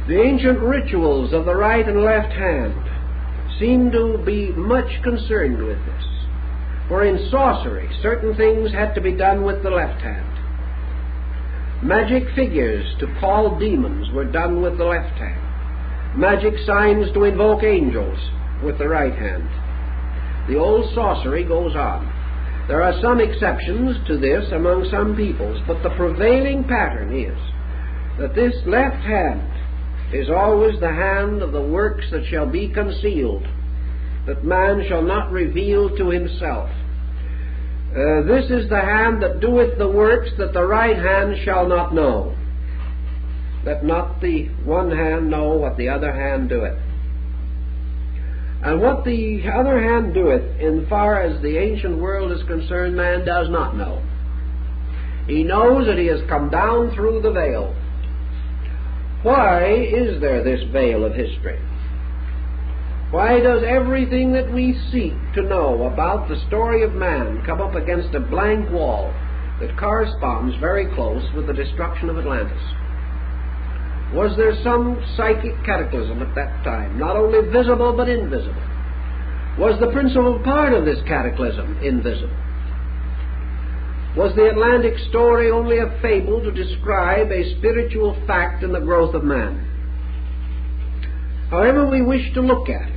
The ancient rituals of the right and left hand seem to be much concerned with this. For in sorcery, certain things had to be done with the left hand. Magic figures to call demons were done with the left hand. Magic signs to invoke angels with the right hand. The old sorcery goes on. There are some exceptions to this among some peoples, but the prevailing pattern is that this left hand is always the hand of the works that shall be concealed, that man shall not reveal to himself. This is the hand that doeth the works that the right hand shall not know. Let not the one hand know what the other hand doeth. And what the other hand doeth, in far as the ancient world is concerned, man does not know. He knows that he has come down through the veil. Why is there this veil of history? Why does everything that we seek to know about the story of man come up against a blank wall that corresponds very close with the destruction of Atlantis? Was there some psychic cataclysm at that time, not only visible but invisible? Was the principal part of this cataclysm invisible? Was the Atlantic story only a fable to describe a spiritual fact in the growth of man? However we wish to look at it,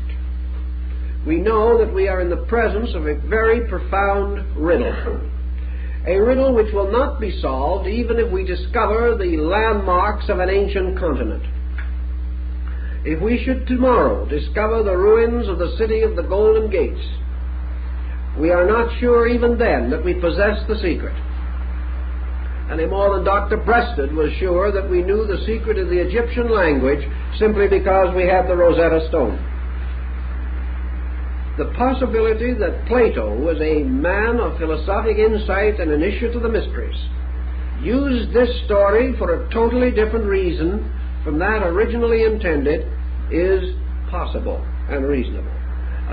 we know that we are in the presence of a very profound riddle. A riddle which will not be solved even if we discover the landmarks of an ancient continent. If we should tomorrow discover the ruins of the city of the Golden Gates, we are not sure even then that we possess the secret, any more than Dr. Breasted was sure that we knew the secret of the Egyptian language simply because we had the Rosetta Stone. The possibility that Plato was a man of philosophic insight and initiate to the mysteries used this story for a totally different reason from that originally intended is possible and reasonable,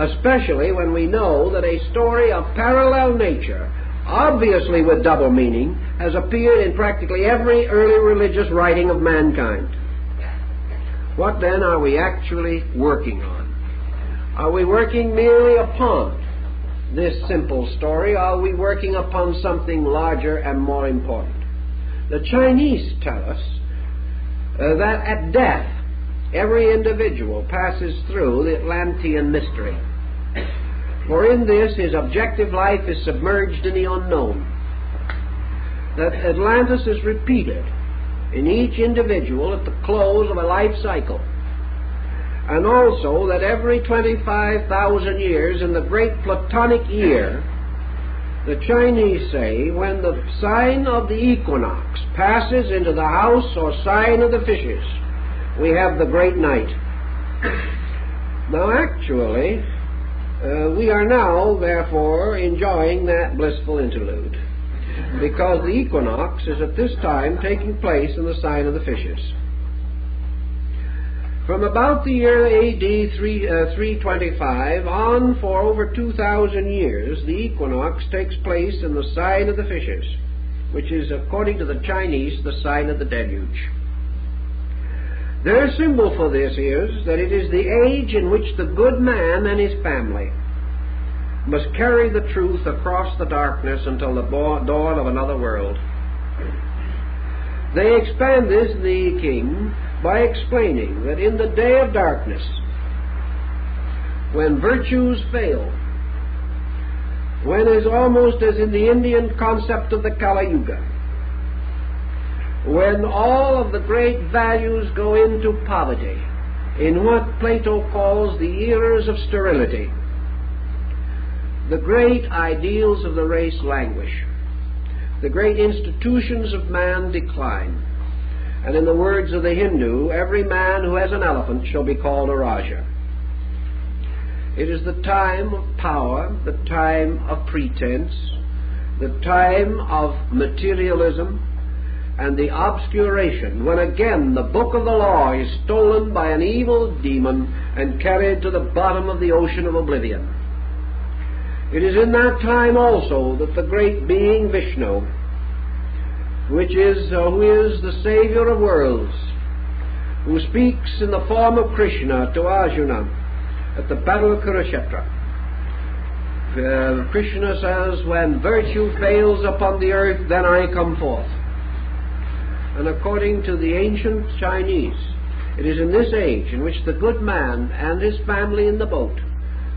especially when we know that a story of parallel nature, obviously with double meaning, has appeared in practically every early religious writing of mankind. What then are we actually working on? Are we working merely upon this simple story, or are we working upon something larger and more important? The Chinese tell us that at death, every individual passes through the Atlantean mystery. For in this, his objective life is submerged in the unknown. That Atlantis is repeated in each individual at the close of a life cycle. And also that every 25,000 years in the great Platonic year, the Chinese say, when the sign of the equinox passes into the house or sign of the fishes, we have the great night. Now actually, we are now, therefore, enjoying that blissful interlude, because the equinox is at this time taking place in the sign of the fishes. From about the year AD 325 on for over 2,000 years, the equinox takes place in the sign of the fishes, which is, according to the Chinese, the sign of the deluge. Their symbol for this is that it is the age in which the good man and his family must carry the truth across the darkness until the dawn of another world. They expand this, the king, by explaining that in the day of darkness, when virtues fail, when is almost as in the Indian concept of the Kali Yuga, when all of the great values go into poverty, in what Plato calls the eras of sterility, the great ideals of the race languish, the great institutions of man decline, and in the words of the Hindu, every man who has an elephant shall be called a Raja. It is the time of power, the time of pretense, the time of materialism, and the obscuration, when again the book of the law is stolen by an evil demon and carried to the bottom of the ocean of oblivion. It is in that time also that the great being Vishnu, who is the Savior of worlds, who speaks in the form of Krishna to Arjuna at the battle of Kurukshetra, Krishna says, when virtue fails upon the earth, then I come forth. And according to the ancient Chinese, it is in this age in which the good man and his family in the boat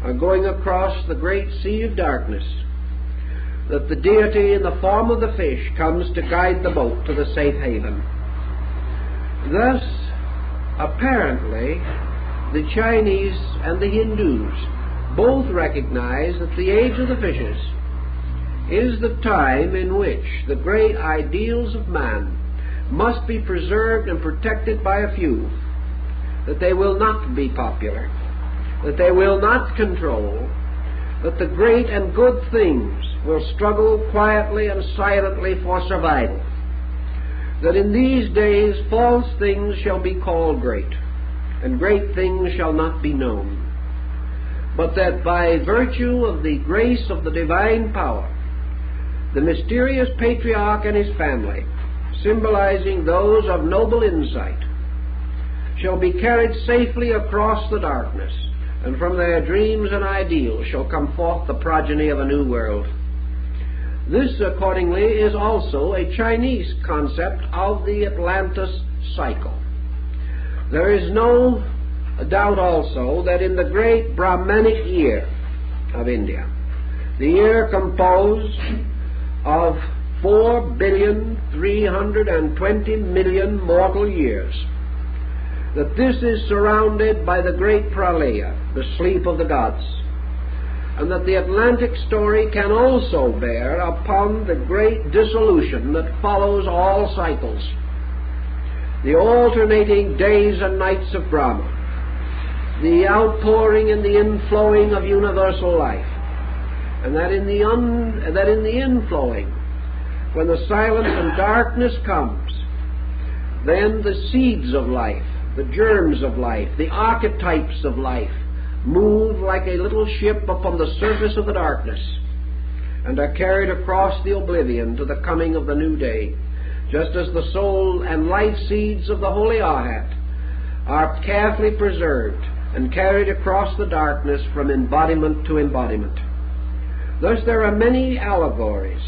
are going across the great sea of darkness that the deity in the form of the fish comes to guide the boat to the safe haven. Thus, apparently, the Chinese and the Hindus both recognize that the age of the fishes is the time in which the great ideals of man must be preserved and protected by a few, that they will not be popular, that they will not control, that the great and good things will struggle quietly and silently for survival, that in these days false things shall be called great, and great things shall not be known, but that by virtue of the grace of the divine power, the mysterious patriarch and his family, symbolizing those of noble insight, shall be carried safely across the darkness, and from their dreams and ideals shall come forth the progeny of a new world. This, accordingly, is also a Chinese concept of the Atlantis cycle. There is no doubt also that in the great Brahmanic year of India, the year composed of 4,320,000,000 mortal years, that this is surrounded by the great pralaya, the sleep of the gods, and that the Atlantic story can also bear upon the great dissolution that follows all cycles, the alternating days and nights of Brahma, the outpouring and the inflowing of universal life, and that in the inflowing, when the silence and darkness comes, then the seeds of life, the germs of life, the archetypes of life, move like a little ship upon the surface of the darkness and are carried across the oblivion to the coming of the new day, just as the soul and life seeds of the Holy Arhat are carefully preserved and carried across the darkness from embodiment to embodiment. Thus there are many allegories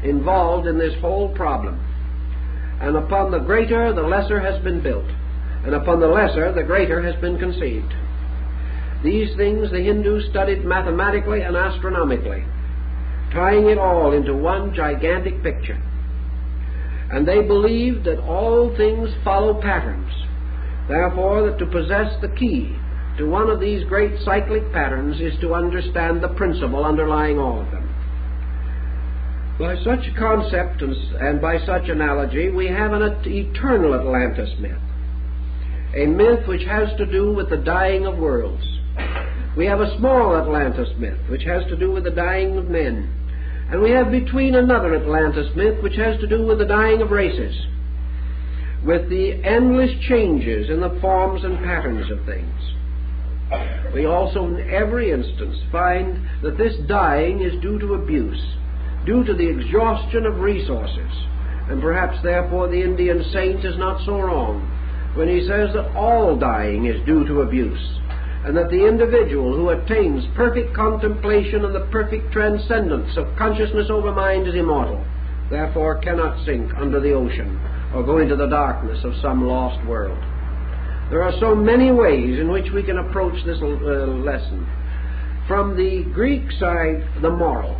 involved in this whole problem, and upon the greater the lesser has been built, and upon the lesser the greater has been conceived. These things the Hindus studied mathematically and astronomically, tying it all into one gigantic picture. And they believed that all things follow patterns, therefore that to possess the key to one of these great cyclic patterns is to understand the principle underlying all of them. By such concept and by such analogy, we have an eternal Atlantis myth, a myth which has to do with the dying of worlds. We have a small Atlantis myth which has to do with the dying of men, and we have between another Atlantis myth which has to do with the dying of races, with the endless changes in the forms and patterns of things. We also in every instance find that this dying is due to abuse, due to the exhaustion of resources, and perhaps therefore the Indian saint is not so wrong, when he says that all dying is due to abuse, and that the individual who attains perfect contemplation and the perfect transcendence of consciousness over mind is immortal, therefore cannot sink under the ocean or go into the darkness of some lost world. There are so many ways in which we can approach this lesson. From the Greek side, the moral.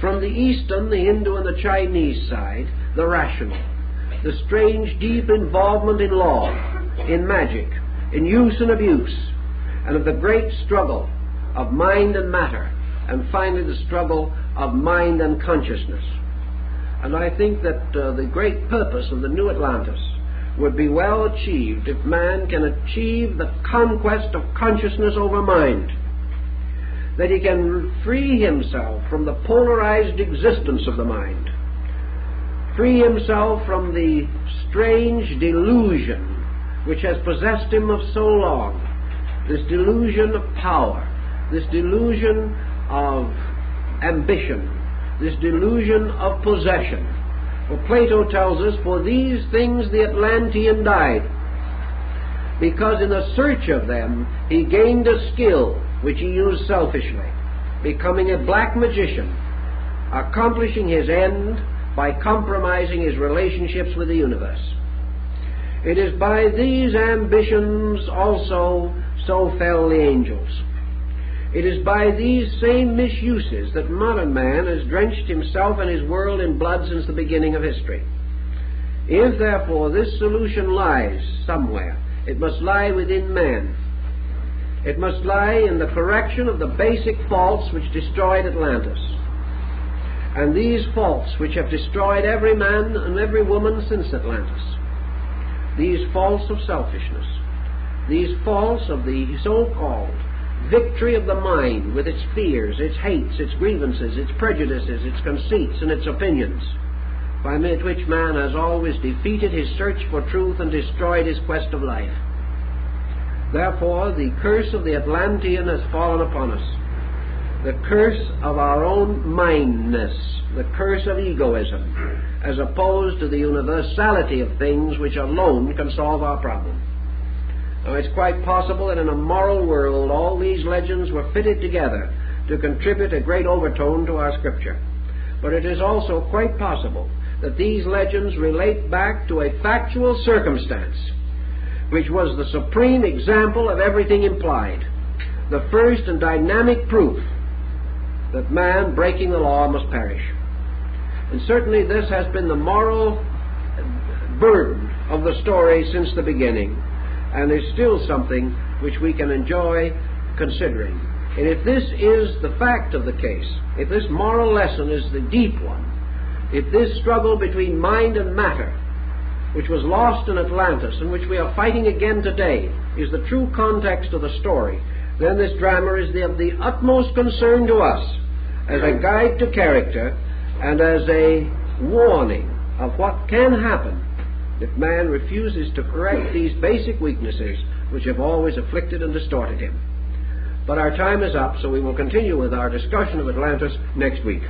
From the Eastern, the Hindu and the Chinese side, the rational. The strange, deep involvement in law, in magic, in use and abuse, and of the great struggle of mind and matter, and finally the struggle of mind and consciousness. And I think that the great purpose of the New Atlantis would be well achieved if man can achieve the conquest of consciousness over mind, that he can free himself from the polarized existence of the mind, free himself from the strange delusion which has possessed him of so long, this delusion of power, this delusion of ambition, this delusion of possession. For Plato tells us, for these things the Atlantean died, because in the search of them he gained a skill which he used selfishly, becoming a black magician, accomplishing his end by compromising his relationships with the universe. It is by these ambitions also so fell the angels. It is by these same misuses that modern man has drenched himself and his world in blood since the beginning of history. If, therefore, this solution lies somewhere, it must lie within man. It must lie in the correction of the basic faults which destroyed Atlantis. And these faults which have destroyed every man and every woman since Atlantis. These faults of selfishness. These faults of the so-called victory of the mind with its fears, its hates, its grievances, its prejudices, its conceits, and its opinions, by which man has always defeated his search for truth and destroyed his quest of life. Therefore, the curse of the Atlantean has fallen upon us. The curse of our own mindness, the curse of egoism, as opposed to the universality of things which alone can solve our problem. Now, it's quite possible that in a moral world all these legends were fitted together to contribute a great overtone to our Scripture. But it is also quite possible that these legends relate back to a factual circumstance which was the supreme example of everything implied, the first and dynamic proof that man, breaking the law, must perish. And certainly this has been the moral burden of the story since the beginning, and is still something which we can enjoy considering. And if this is the fact of the case, if this moral lesson is the deep one, if this struggle between mind and matter, which was lost in Atlantis and which we are fighting again today, is the true context of the story, then this drama is of the utmost concern to us as a guide to character and as a warning of what can happen if man refuses to correct these basic weaknesses which have always afflicted and distorted him. But our time is up, so we will continue with our discussion of Atlantis next week.